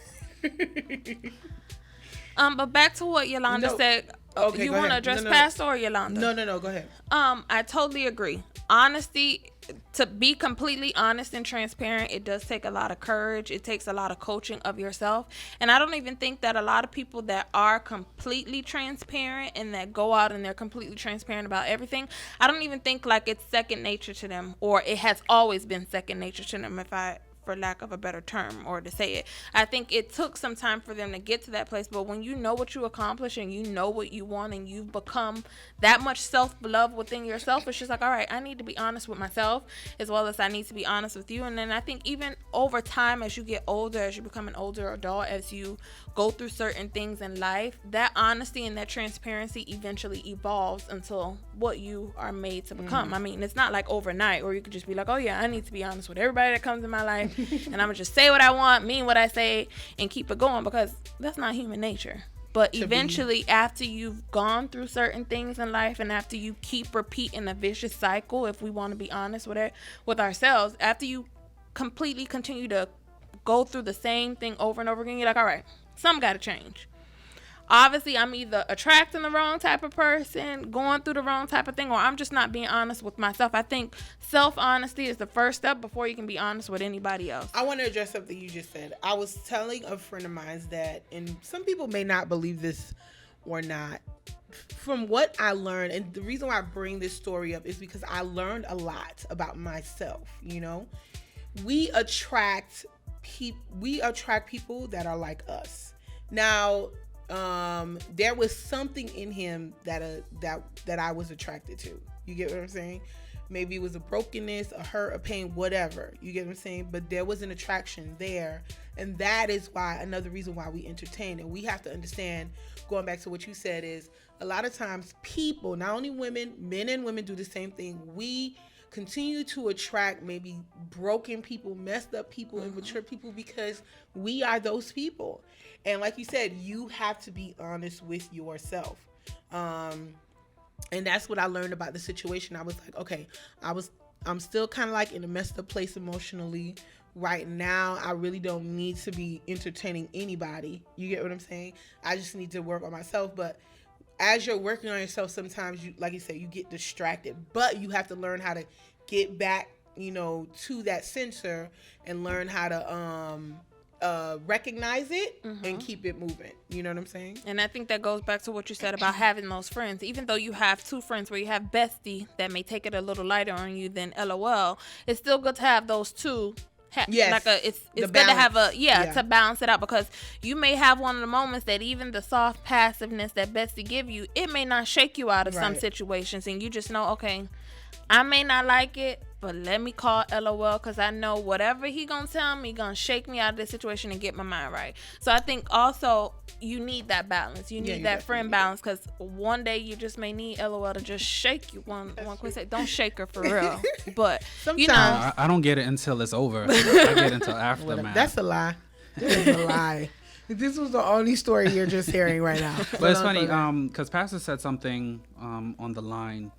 But back to what Yolanda said. Okay, You go want to ahead. address No. Pastor or Yolanda? No, go ahead. I totally agree. Honesty, to be completely honest and transparent, it does take a lot of courage. It takes a lot of coaching of yourself. And I don't even think that a lot of people that are completely transparent and that go out and they're completely transparent about everything, I don't even think like it's second nature to them, or it has always been second nature to them, for lack of a better term or to say it. I think it took some time for them to get to that place, but when you know what you accomplish and you know what you want and you've become that much self-love within yourself, it's just like, all right, I need to be honest with myself as well as I need to be honest with you. And then I think even over time, as you get older, as you become an older adult, as you go through certain things in life, that honesty and that transparency eventually evolves until what you are made to become. I mean, it's not like overnight, or you could just be like, oh yeah, I need to be honest with everybody that comes in my life and I'm gonna just say what I want, mean what I say, and keep it going, because that's not human nature. But eventually, after you've gone through certain things in life, and after you keep repeating a vicious cycle, if we want to be honest with ourselves, after you completely continue to go through the same thing over and over again, you're like, all right, something got to change. Obviously, I'm either attracting the wrong type of person, going through the wrong type of thing, or I'm just not being honest with myself. I think self-honesty is the first step before you can be honest with anybody else. I want to address something you just said. I was telling a friend of mine that, and some people may not believe this or not, from what I learned, and the reason why I bring this story up is because I learned a lot about myself. We attract people that are like us. Now, there was something in him that I was attracted to. You get what I'm saying? Maybe it was a brokenness, a hurt, a pain, whatever. You get what I'm saying? But there was an attraction there. And that is why, another reason why we entertain. And we have to understand, going back to what you said, is a lot of times people, not only women, men and women do the same thing. We continue to attract maybe broken people, messed up people, immature people, because we are those people. And like you said, you have to be honest with yourself. And that's what I learned about the situation. I was like, okay, I'm still kind of like in a messed up place emotionally right now. I really don't need to be entertaining anybody. You get what I'm saying? I just need to work on myself. But as you're working on yourself, sometimes you, like you said, you get distracted, but you have to learn how to get back, to that center and learn how to recognize it and keep it moving. You know what I'm saying? And I think that goes back to what you said about having those friends. Even though you have two friends where you have bestie that may take it a little lighter on you than LOL, it's still good to have those two. Yes, it's good to have to balance it out, because you may have one of the moments that even the soft passiveness that bestie give you, it may not shake you out of some situations, and you just know, okay, I may not like it, but let me call LOL, because I know whatever he gonna tell me gonna shake me out of this situation and get my mind right. So I think also you need that balance. You need that friend balance, because one day you just may need LOL to just shake you one quick second. Don't shake her for real. But Sometimes. you know, I don't get it until it's over. I get it until after, man. That's a lie. That's a lie. This was the only story you're just hearing right now. But it's funny, because Pastor said something on the line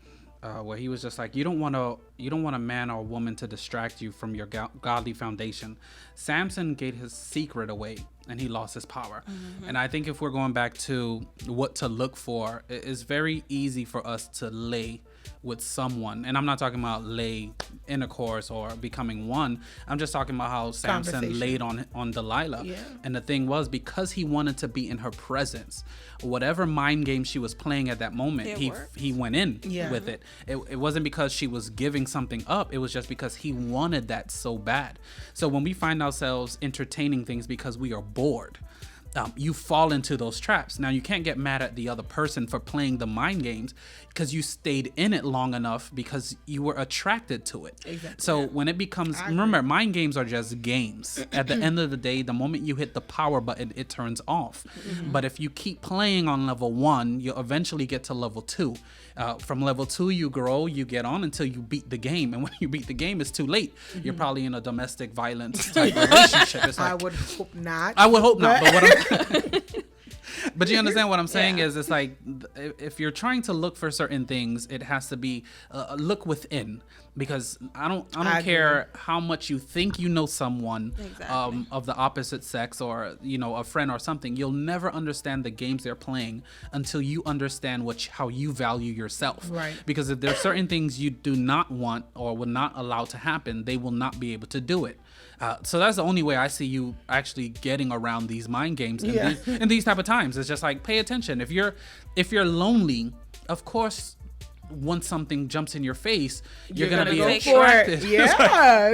where he was just like, you don't want a man or a woman to distract you from your godly foundation. Samson gave his secret away and he lost his power. Mm-hmm. And I think if we're going back to what to look for, it's very easy for us to lay with someone, and I'm not talking about lay intercourse or becoming one. I'm just talking about how Samson laid on Delilah. Yeah. And the thing was, because he wanted to be in her presence, whatever mind game she was playing at that moment, he went in with it. It wasn't because she was giving something up. It was just because he wanted that so bad. So when we find ourselves entertaining things because we are bored, you fall into those traps. Now, you can't get mad at the other person for playing the mind games, because you stayed in it long enough because you were attracted to it. Exactly. So when it becomes, remember, mind games are just games. At the end of the day, the moment you hit the power button, it turns off. Mm-hmm. But if you keep playing on level 1, you'll eventually get to level 2. From level 2, you grow, you get on until you beat the game. And when you beat the game, it's too late. Mm-hmm. You're probably in a domestic violence type relationship. It's like, I would hope not. I would hope not. But what but you understand what I'm saying is, it's like, if you're trying to look for certain things, it has to be look within, because I don't care how much you think you know someone of the opposite sex, or a friend or something. You'll never understand the games they're playing until you understand how you value yourself. Right. Because if there's certain things you do not want or will not allow to happen, they will not be able to do it. So that's the only way I see you actually getting around these mind games in these type of times. It's just like, pay attention. If you're lonely, of course, once something jumps in your face, you're gonna be attracted. Yeah,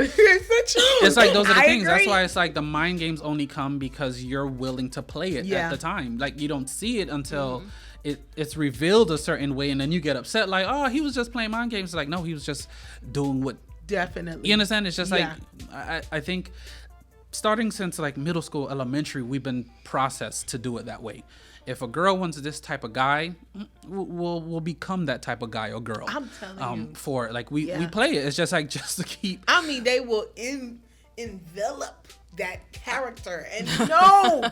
it's the truth. It's like, those are the things. That's why it's like the mind games only come because you're willing to play it at the time. Like, you don't see it until it's revealed a certain way, and then you get upset, like, oh, he was just playing mind games. It's like, no, he was just doing what. Definitely. You understand? It's just like, I think starting since like middle school, elementary, we've been processed to do it that way. If a girl wants this type of guy, we'll become that type of guy or girl. I'm telling you. For like, we play it. It's just like, just to keep. I mean, they will envelop that character and know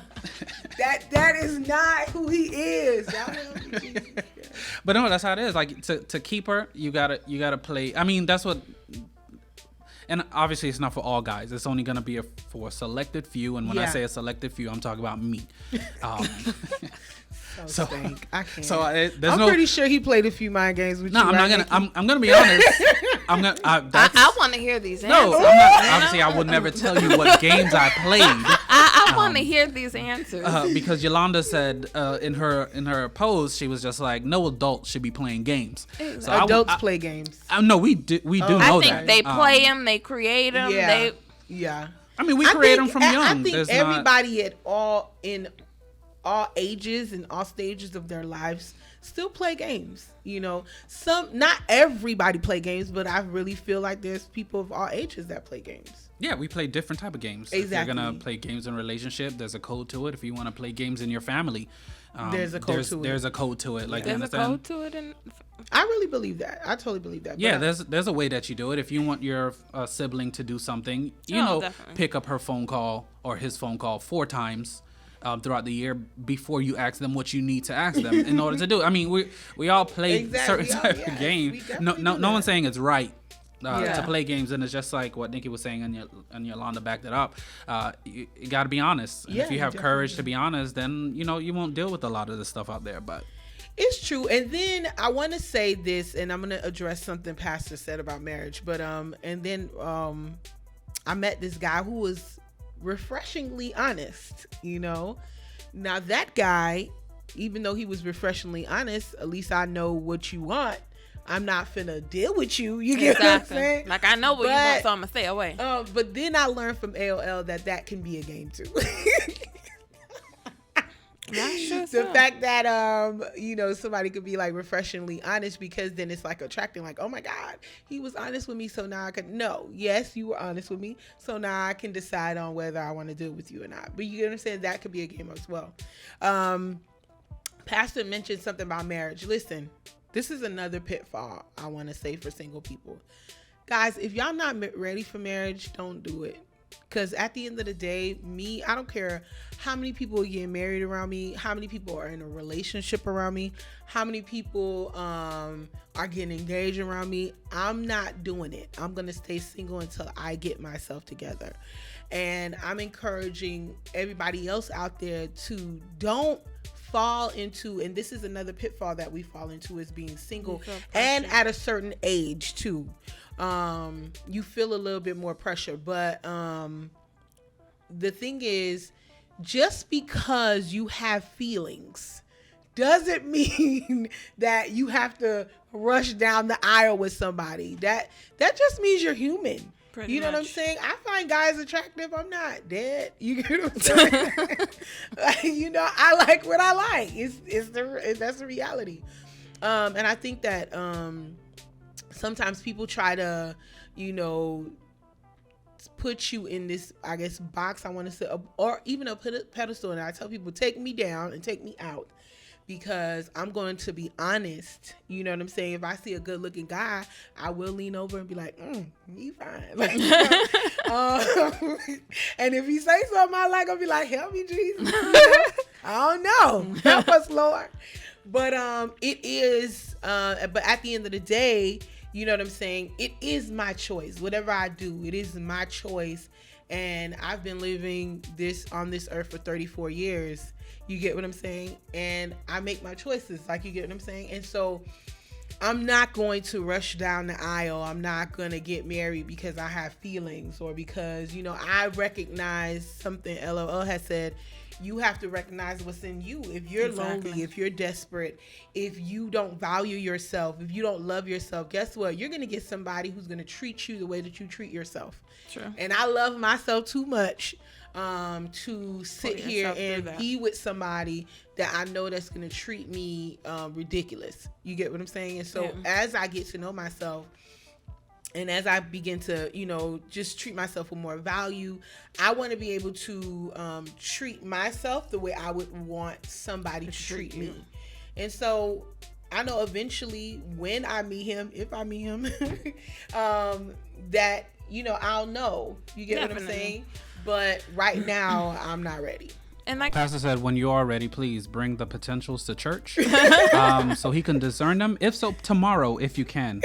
that is not who he is. But no, that's how it is. Like, to keep her, you gotta play. I mean, that's what. And obviously, it's not for all guys. It's only going to be for a selected few. And when I say a selected few, I'm talking about me. So I can't. So I'm pretty sure he played a few mind games with you. No, I'm not gonna. I'm gonna be honest. I want to hear these answers. No, I'm not, obviously, I would never tell you what games I played. I want to hear these answers. Because Yolanda said in her post, she was just like, no adult should be playing games. Exactly. So adults play games. No, we do know that. I think they play them, they create them. Yeah. I mean, we create them from young. I think everybody at all ages and all stages of their lives still play games. Not everybody play games, but I really feel like there's people of all ages that play games. Yeah, we play different type of games. Exactly. If you're gonna play games in a relationship, there's a code to it. If you want to play games in your family, there's a code to it. There's a code to it. Like, there's you understand? A code to it. I really believe that. I totally believe that. Yeah, there's a way that you do it. If you want your sibling to do something, pick up her phone call or his phone call 4 times throughout the year before you ask them what you need to ask them in order to do it. I mean, we all play certain type of game. No one's saying it's right to play games, and it's just like what Nikki was saying, and Yolanda backed it up. You got to be honest. And if you have courage to be honest, then you won't deal with a lot of the stuff out there. But it's true. And then I want to say this, and I'm going to address something Pastor said about marriage. But and then I met this guy who was refreshingly honest. Now that guy, even though he was refreshingly honest, at least I know what you want. I'm not finna deal with you. You get what I'm saying? Like, I know what you want, so I'm gonna stay away. But then I learned from AOL that can be a game too. That's true, The too. fact that somebody could be like refreshingly honest, because then it's like attracting, like, oh my God, he was honest with me, so now I can yes, you were honest with me, so now I can decide on whether I want to deal with you or not. But you get what I'm saying? That could be a game as well. Pastor mentioned something about marriage. Listen, this is another pitfall I want to say for single people. Guys, if y'all not ready for marriage, don't do it. Because at the end of the day, I don't care how many people are getting married around me, how many people are in a relationship around me, how many people are getting engaged around me. I'm not doing it. I'm going to stay single until I get myself together. And I'm encouraging everybody else out there to don't fall into, and this is another pitfall that we fall into, is being single and at a certain age too. You feel a little bit more pressure, but the thing is, just because you have feelings doesn't mean that you have to rush down the aisle with somebody. That just means you're human. Pretty you know much. what I'm saying? I find guys attractive. I'm not dead. You get what I'm saying? I like what I like. That's the reality. And I think that sometimes people try to, put you in this, I guess, box, I want to say, or even a pedestal. And I tell people, take me down and take me out, because I'm going to be honest. You know what I'm saying? If I see a good looking guy, I will lean over and be like, he fine. And if he say something I like, I'll be like, help me, Jesus. I don't know. Help us, Lord. But it is, but at the end of the day, you know what I'm saying? It is my choice. Whatever I do, it is my choice. And I've been living on this earth for 34 years. You get what I'm saying? And I make my choices. Like, you get what I'm saying? And so I'm not going to rush down the aisle. I'm not going to get married because I have feelings, or because, I recognize something LOL has said. You have to recognize what's in you. If you're lonely, if you're desperate, if you don't value yourself, if you don't love yourself, guess what? You're going to get somebody who's going to treat you the way that you treat yourself. True. And I love myself too much to sit here and be with somebody that I know that's going to treat me ridiculous. You get what I'm saying? And so as I get to know myself, and as I begin to, just treat myself with more value, I want to be able to treat myself the way I would want somebody to treat me. And so I know eventually when I meet him, if I meet him, that, I'll know. You get what I'm saying? But right now, I'm not ready. And like Pastor said, when you are ready, please bring the potentials to church so he can discern them. If so, tomorrow, if you can.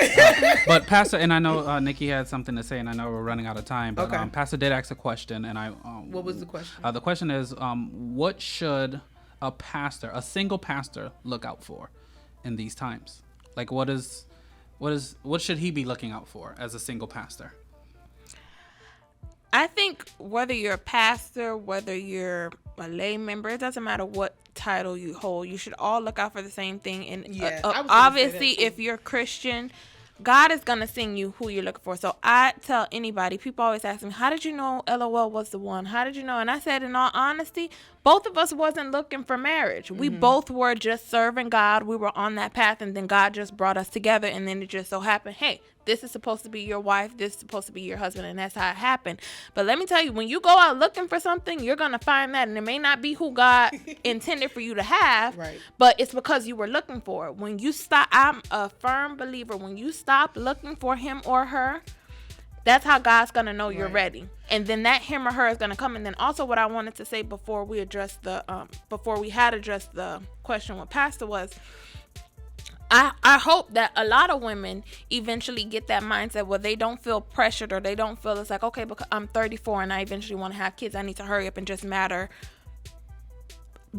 But Pastor, and I know Nikki had something to say, and I know we're running out of time. But okay. Pastor did ask a question, and what was the question? The question is, what should a single pastor, look out for in these times? Like, what should he be looking out for as a single pastor? I think whether you're a pastor, whether you're a lay member, it doesn't matter what title you hold. You should all look out for the same thing. And obviously, if you're Christian, God is going to send you who you're looking for. So I tell anybody, people always ask me, how did you know LOL was the one? How did you know? And I said, in all honesty, both of us wasn't looking for marriage. We both were just serving God. We were on that path, and then God just brought us together. And then it just so happened, hey, this is supposed to be your wife. This is supposed to be your husband. And that's how it happened. But let me tell you, when you go out looking for something, you're going to find that. And it may not be who God intended for you to have, right, but it's because you were looking for it. When you stop, I'm a firm believer, when you stop looking for him or her, that's how God's going to know you're ready. And then that him or her is going to come. And then also what I wanted to say before we addressed before we had addressed the question with Pastor was, I hope that a lot of women eventually get that mindset where they don't feel pressured, or they don't feel it's like, okay, because I'm 34 and I eventually want to have kids, I need to hurry up and just marry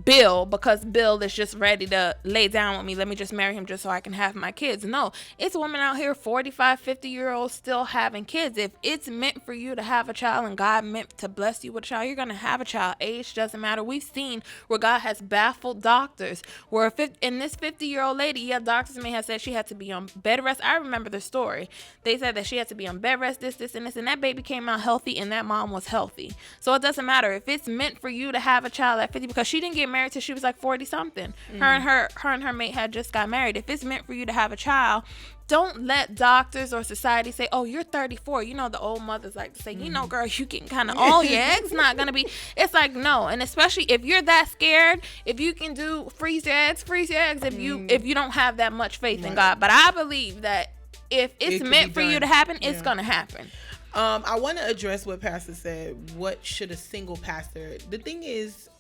Bill because Bill is just ready to lay down with me. Let me just marry him just so I can have my kids. No, it's women out here, 45, 50-year-olds still having kids. If it's meant for you to have a child and God meant to bless you with a child, you're going to have a child. Age doesn't matter. We've seen where God has baffled doctors, where in this 50-year-old lady, doctors may have said she had to be on bed rest. I remember the story. They said that she had to be on bed rest, this, and this, and that baby came out healthy and that mom was healthy. So it doesn't matter if it's meant for you to have a child at 50, because she didn't get get married till she was like 40 something. Her and her mate had just got married. If it's meant for you to have a child, don't let doctors or society say, oh, you're 34. You know, the old mothers like to say, you know, girl, you getting kind of old. Your egg's not going to be. It's like, no. And especially if you're that scared, if you can do freeze your eggs if you don't have that much faith in God. But I believe that if it's meant for you to happen, it's going to happen. I want to address what Pastor said. What should a single pastor? The thing is,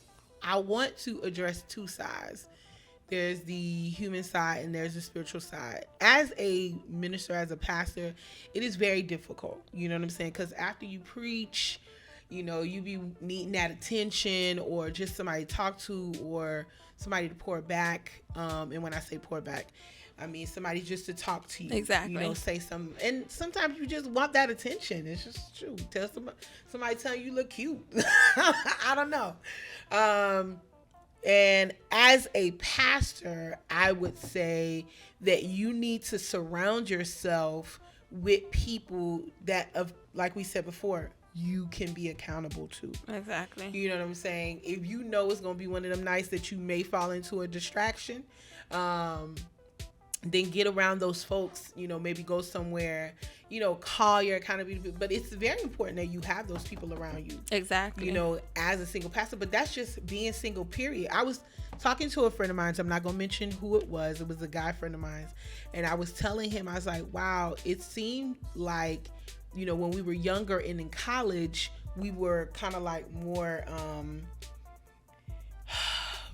I want to address two sides. There's the human side and there's the spiritual side. As a minister, as a pastor, it is very difficult. You know what I'm saying? Because after you preach, you know, you be needing that attention or just somebody to talk to or somebody to pour back. And when I say pour back, I mean somebody just to talk to you. Exactly. You know, say something. And sometimes you just want that attention. It's just true. Tell somebody tell you look cute. I don't know. And as a pastor, I would say that you need to surround yourself with people that, like we said before, you can be accountable to. Exactly. You know what I'm saying? If you know it's going to be one of them nights that you may fall into a distraction, then get around those folks, you know, maybe go somewhere, you know, call your accountability. But it's very important that you have those people around you. Exactly. You know, as a single pastor. But that's just being single, period. I was talking to a friend of mine. So I'm not going to mention who it was. It was a guy friend of mine. And I was telling him, I was like, wow, it seemed like, you know, when we were younger and in college, we were kind of like more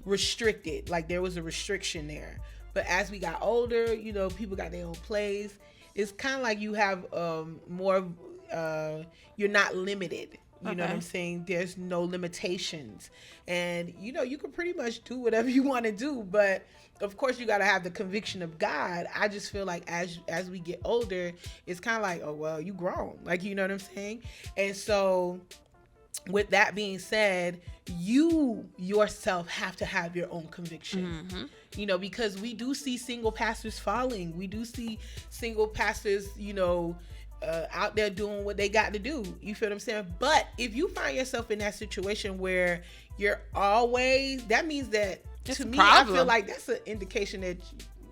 restricted. Like there was a restriction there. But as we got older, you know, people got their own plays. It's kind of like you have more, you're not limited. You know what I'm saying? There's no limitations. And, you know, you can pretty much do whatever you want to do. But, of course, you got to have the conviction of God. I just feel like as we get older, it's kind of like, oh, well, you grown. Like, you know what I'm saying? And so with that being said, you yourself have to have your own conviction, you know, because we do see single pastors falling. We do see single pastors, you know, out there doing what they got to do. You feel what I'm saying? But if you find yourself in that situation where you're always, that means that it's to me, problem. I feel like that's an indication that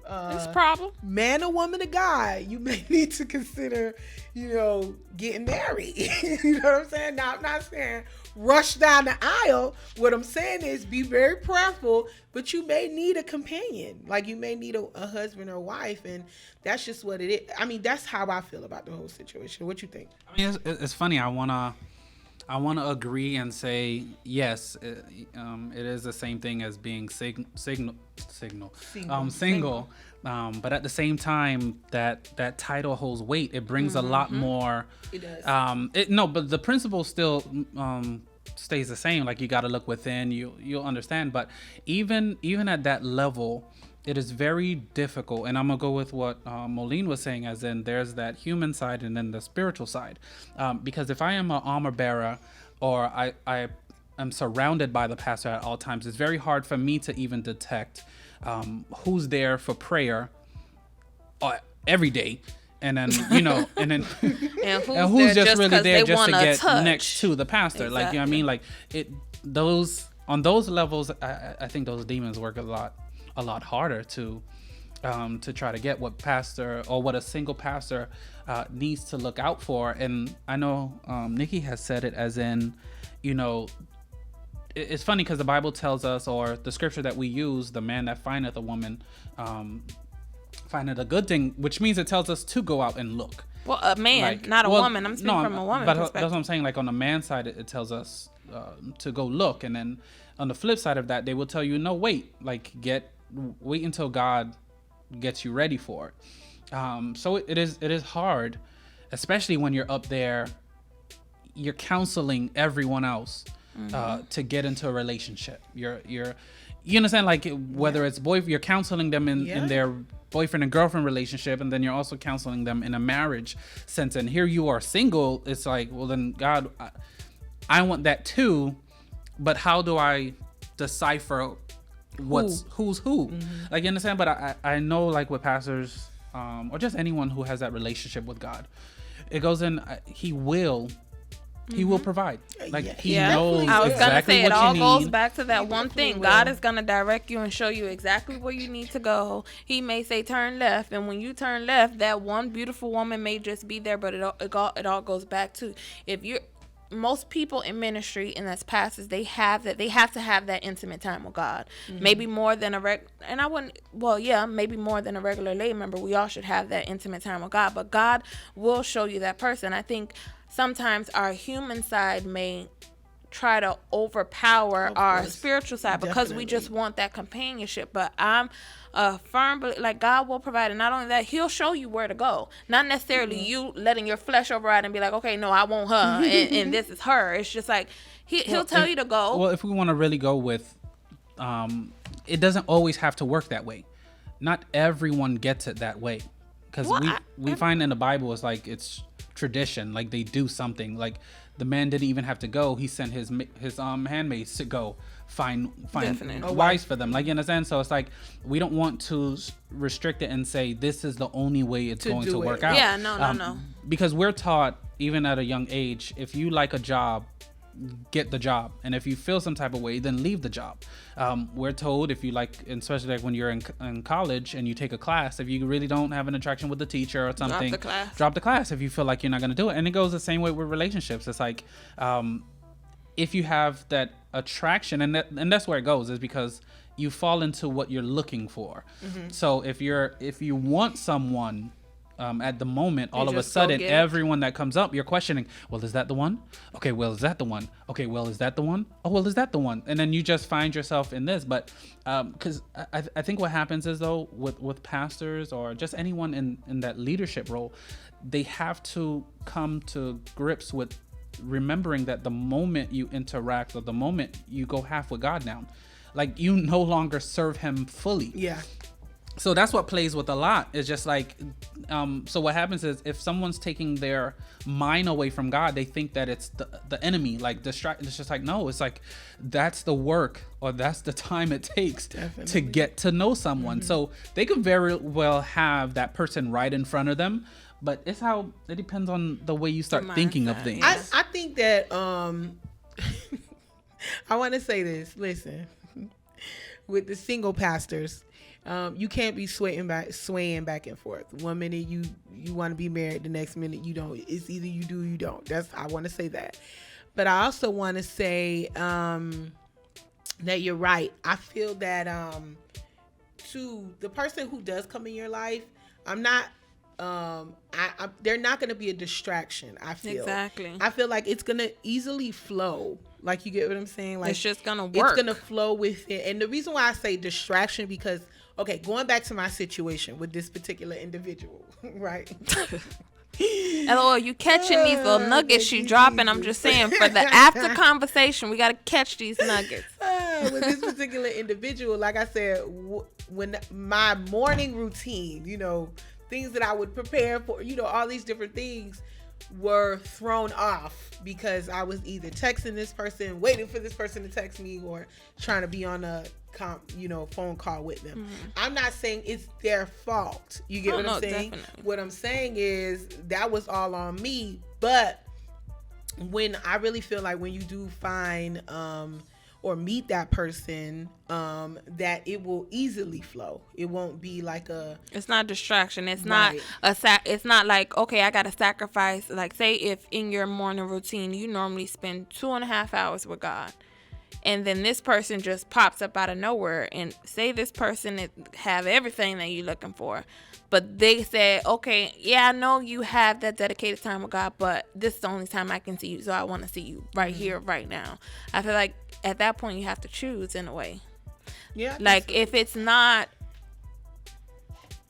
it's a problem. Man or woman or guy, you may need to consider, you know, getting married. You know what I'm saying? Now, I'm not saying rush down the aisle. What I'm saying is be very prayerful, but you may need a companion. Like you may need a husband or wife, and that's just what it is. I mean, that's how I feel about the whole situation. What you think? I mean, it's funny. I wanna agree and say yes. It is the same thing as being single. But at the same time, that title holds weight. It brings a lot more. It does. But the principle still stays the same. Like you got to look within. You'll understand. But even at that level, it is very difficult. And I'm gonna go with what Moline was saying, as in there's that human side and then the spiritual side. Because if I am an armor bearer, or I am surrounded by the pastor at all times, it's very hard for me to even detect who's there for prayer every day, and then you know, and then and who's just really there just to get touch. next to the pastor. Like, you know what I mean? Like on those levels, I think those demons work a lot harder to try to get what pastor or what a single pastor needs to look out for. And I know Nikki has said it, as in, you know, it's funny because the Bible tells us, or the scripture that we use, the man that findeth a woman findeth a good thing, which means it tells us to go out and look. Well, a man, not a woman. I'm speaking from a woman perspective. That's what I'm saying. Like on the man side, it tells us to go look, and then on the flip side of that, they will tell you, no, wait, like wait until God gets you ready for it. So it is hard, especially when you're up there, you're counseling everyone else to get into a relationship. You understand, like whether it's you're counseling them in their boyfriend and girlfriend relationship, and then you're also counseling them in a marriage sense. And here you are single. It's like, well, then God, I want that too, but how do I decipher who's who? Like, you understand? But I know, like with pastors or just anyone who has that relationship with God, it goes in, he will He will provide. Like Yeah, he Yeah, knows I was exactly gonna say what it all you goes need. back to that He one definitely thing. God will. is gonna direct you and show you exactly where you need to go. He may say turn left, and when you turn left, that one beautiful woman may just be there. But it all goes back to, if you're, most people in ministry and as pastors, they have to have that intimate time with God. Maybe more than maybe more than a regular lay member. We all should have that intimate time with God, but God will show you that person. I think sometimes our human side may try to overpower Of our course. spiritual side because we just want that companionship. But I'm a firm believer, like, God will provide, and not only that, He'll show you where to go. Not necessarily you letting your flesh override and be like, okay, no, I want her, and this is her. It's just like he'll tell you to go. Well, if we want to really go with, it doesn't always have to work that way. Not everyone gets it that way, because we find in the Bible it's it's tradition. Like they do something. Like the man didn't even have to go. He sent his handmaids to go find Definitely. wives for them. Like, you understand? So it's like we don't want to restrict it and say this is the only way it's going do to it. work out. Yeah, no. Because we're taught even at a young age, if you like a job, get the job, and if you feel some type of way, then leave the job. We're told if you like, especially like when you're in college and you take a class, if you really don't have an attraction with the teacher or something, drop the class if you feel like you're not going to do it. And it goes the same way with relationships. It's like if you have that attraction, and that's where it goes, is because you fall into what you're looking for. So if you want someone at the moment, all of a just go sudden, get it. everyone that comes up, you're questioning, well, is that the one? Okay, well, is that the one? Okay, well, is that the one? Oh, well, is that the one? And then you just find yourself in this. But because I think what happens is, though, with pastors or just anyone in that leadership role, they have to come to grips with remembering that the moment you interact or the moment you go half with God now, like you no longer serve Him fully. Yeah. So that's what plays with a lot. It's just like, so what happens is if someone's taking their mind away from God, they think that it's the enemy, like distract. It's just like, no, it's like, that's the work or that's the time it takes to get to know someone. So they could very well have that person right in front of them, but it depends on the way you start thinking of things. I think that I want to say this. Listen, with the single pastors, you can't be swaying back and forth. One minute you want to be married, the next minute you don't. It's either you do or you don't. I want to say that. But I also want to say that you're right. I feel that to the person who does come in your life, I'm not. They're not going to be a distraction. I feel Exactly. I feel like it's going to easily flow. Like, you get what I'm saying? Like, It's just gonna work. It's going to flow with it. And the reason why I say distraction, because, okay, going back to my situation with this particular individual, right? LOL, you catching these little nuggets you dropping. I'm just saying, for the after conversation, we got to catch these nuggets. With this particular individual, like I said, when my morning routine, things that I would prepare for, all these different things were thrown off because I was either texting this person, waiting for this person to text me, or trying to be on a phone call with them. I'm not saying it's their fault. You get what I'm saying? Definitely. What I'm saying is that was all on me. But when I really feel like when you do find or meet that person, that it will easily flow. It won't be like It's not distraction. It's Right. It's not like, okay, I got to sacrifice. Like, say if in your morning routine you normally spend 2.5 hours with God, and then this person just pops up out of nowhere, and say this person have everything that you're looking for, but they said, okay, yeah, I know you have that dedicated time with God, but this is the only time I can see you, so I want to see you right here, right now. I feel like at that point you have to choose in a way. Yeah. Like, if it's not,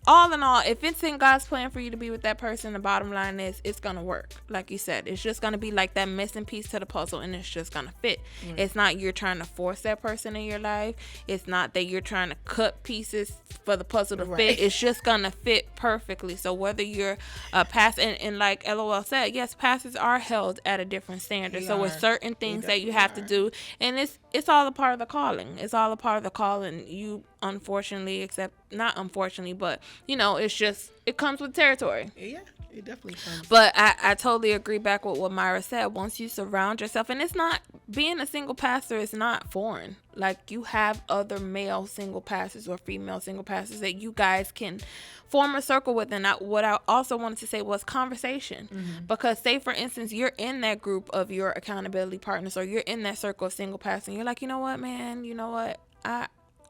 all in all, if it's in God's plan for you to be with that person, the bottom line is it's gonna work. Like you said, it's just gonna be like that missing piece to the puzzle, and it's just gonna fit. It's not you're trying to force that person in your life. It's not that you're trying to cut pieces for the puzzle to fit. It's just gonna fit perfectly. So whether you're a pastor, and like LOL said, yes, pastors are held at a different standard. So with certain things that you have to do, and it's all a part of the calling. It's all a part of the calling. You unfortunately, not unfortunately, but it's just, it comes with territory. Yeah. It definitely comes. But I totally agree back with what Myra said. Once you surround yourself, and it's not, being a single pastor is not foreign. Like, you have other male single pastors or female single pastors that you guys can form a circle with. And what I also wanted to say was conversation. Because say, for instance, you're in that group of your accountability partners, or you're in that circle of single pastors, and you're like, you know what, man, you know what,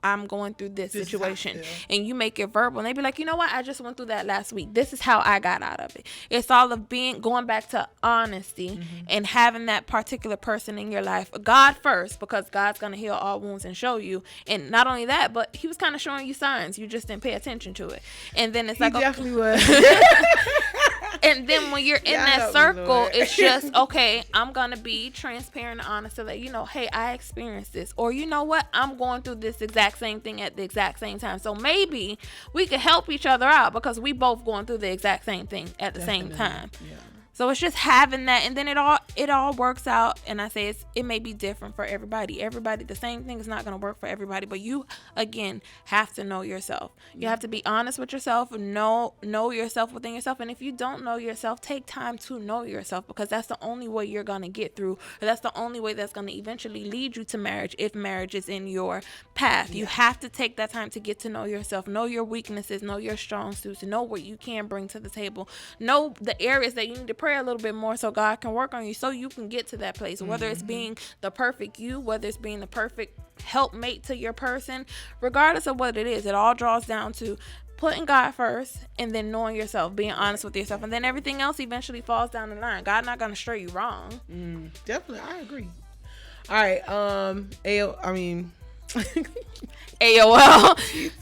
I'm going through this situation, and you make it verbal, and they be like, you know what, I just went through that last week. This is how I got out of it. It's all of going back to honesty and having that particular person in your life, God first, because God's going to heal all wounds and show you. And not only that, but he was kind of showing you signs. You just didn't pay attention to it. And then it's He like, definitely was. and then when you're in Yeah, that help me, circle, Lord. it's just, okay, I'm going to be transparent and honest to let you know, hey, I experienced this. Or, you know what, I'm going through this exact same thing at the exact same time. So maybe we could help each other out because we both going through the exact same thing at the same time. Yeah. So it's just having that, and then it all works out. And I say it may be different for everybody. The same thing is not going to work for everybody. But you, again, have to know yourself. You have to be honest with yourself. Know yourself within yourself. And if you don't know yourself, take time to know yourself, because that's the only way you're going to get through. Or that's the only way that's going to eventually lead you to marriage, if marriage is in your path. You have to take that time to get to know yourself. Know your weaknesses. Know your strong suits. Know what you can bring to the table. Know the areas that you need to pray a little bit more so God can work on you, so you can get to that place. Whether it's being the perfect you, whether it's being the perfect helpmate to your person, regardless of what it is, it all draws down to putting God first, and then knowing yourself, being honest with yourself, and then everything else eventually falls down the line. God not gonna stray you wrong. Definitely, I agree. All right, AOL.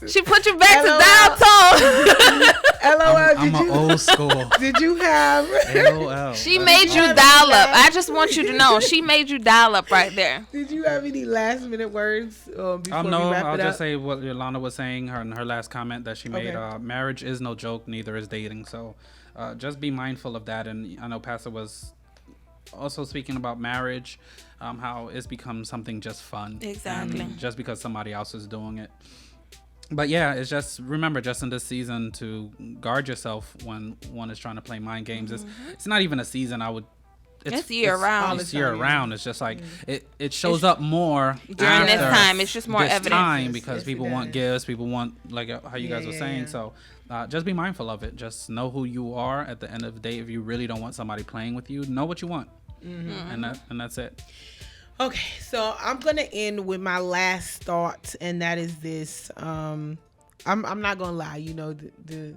She put you back to dial tone. LOL. I'm an old school. Did you have? LOL. She made you dial up. I just want you to know, she made you dial up right there. Did you have any last minute words before we No, wrap it I'll up? just say what Yolanda was saying in her last comment that she made. Okay. Marriage is no joke, neither is dating. So just be mindful of that. And I know Pastor was also speaking about marriage, how it's become something just fun. Exactly. And just because somebody else is doing it. But yeah, it's just, remember, just in this season, to guard yourself when one is trying to play mind games. It's not even a season. It's year round. It's year round. It's just like it shows up more During this after time. It's just more this evidence. time, because Yes, people it want does. gifts. People want, like how you guys were Yeah, saying. yeah. So just be mindful of it. Just know who you are at the end of the day. If you really don't want somebody playing with you, know what you want, and that's it. Okay, so I'm gonna end with my last thought, and that is this. I'm not gonna lie, the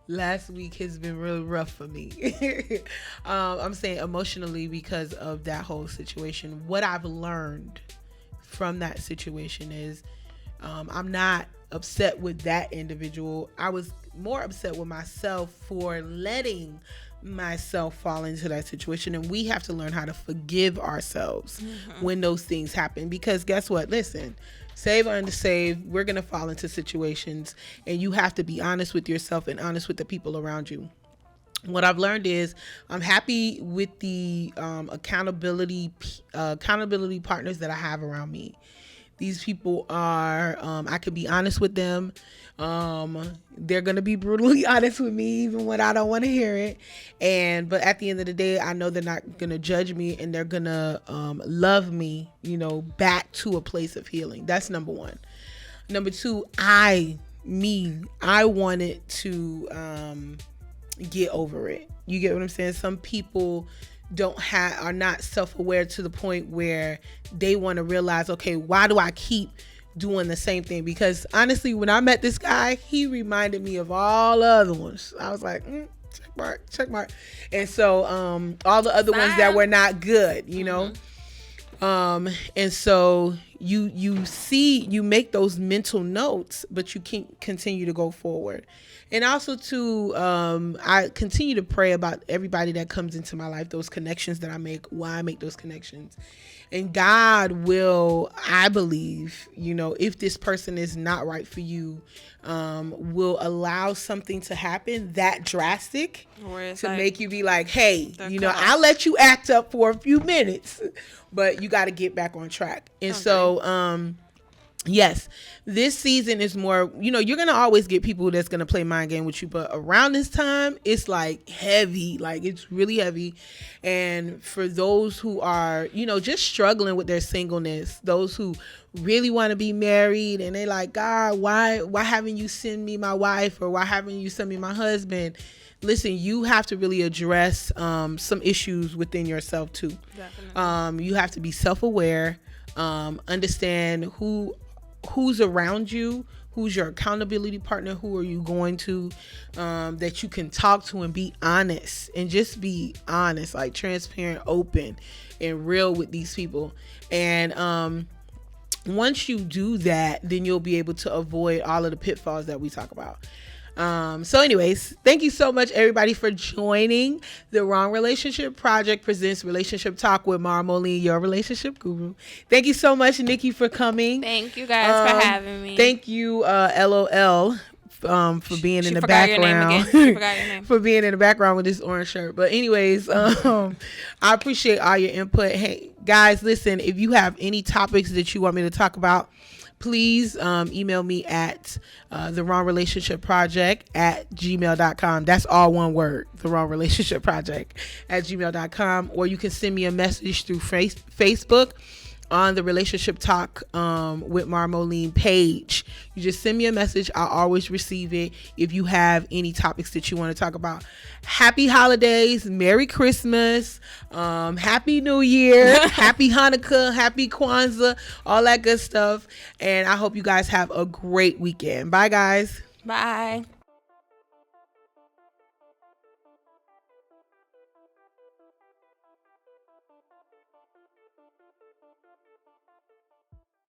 last week has been really rough for me. I'm saying emotionally, because of that whole situation. What I've learned from that situation is, I'm not upset with that individual. I was more upset with myself for letting myself fall into that situation, and we have to learn how to forgive ourselves when those things happen, because guess what, listen, save or unsaved, we're gonna fall into situations, and you have to be honest with yourself and honest with the people around you. What I've learned is I'm happy with the accountability partners that I have around me. These people are, I can be honest with them. They're going to be brutally honest with me, even when I don't want to hear it. But at the end of the day, I know they're not going to judge me, and they're going to love me, back to a place of healing. That's number one. Number two, I wanted to get over it. You get what I'm saying? Some people are not self-aware to the point where they want to realize, okay, why do I keep doing the same thing? Because honestly, when I met this guy, he reminded me of all the other ones. I was like, check mark. And so all the other ones that were not good, and so you make those mental notes, but you can't continue to go forward. And also too, I continue to pray about everybody that comes into my life, those connections that I make, why I make those connections. And God will, I believe, if this person is not right for you, will allow something to happen that drastic to make you be like, hey, I'll let you act up for a few minutes, but you got to get back on track. And so yes, this season is more, you're going to always get people that's going to play mind game with you, but around this time, it's like heavy, like it's really heavy. And for those who are, just struggling with their singleness, those who really want to be married and they like, God, why haven't you sent me my wife, or why haven't you sent me my husband? Listen, you have to really address some issues within yourself too. Definitely. You have to be self-aware, understand who's around you, who's your accountability partner, who are you going to, that you can talk to and be honest, and just be honest, like transparent, open, and real with these people. And once you do that, then you'll be able to avoid all of the pitfalls that we talk about. So anyways, thank you so much, everybody, for joining the Wrong Relationship Project presents Relationship Talk with Mara Moline, your relationship guru. Thank you so much, Nikki, for coming. Thank you guys for having me. Thank you, LOL, for being in the background. She forgot your name. For being in the background with this orange shirt. But anyways, I appreciate all your input. Hey, guys, listen, if you have any topics that you want me to talk about, please email me at the Wrong Relationship Project at gmail.com. That's all one word, the Wrong Relationship Project at gmail.com. Or you can send me a message through Facebook on the Relationship Talk with Mara Moline page. You just send me a message. I'll always receive it if you have any topics that you want to talk about. Happy holidays, Merry Christmas, Happy New Year, Happy Hanukkah, Happy Kwanzaa, all that good stuff. And I hope you guys have a great weekend. Bye, guys. Bye.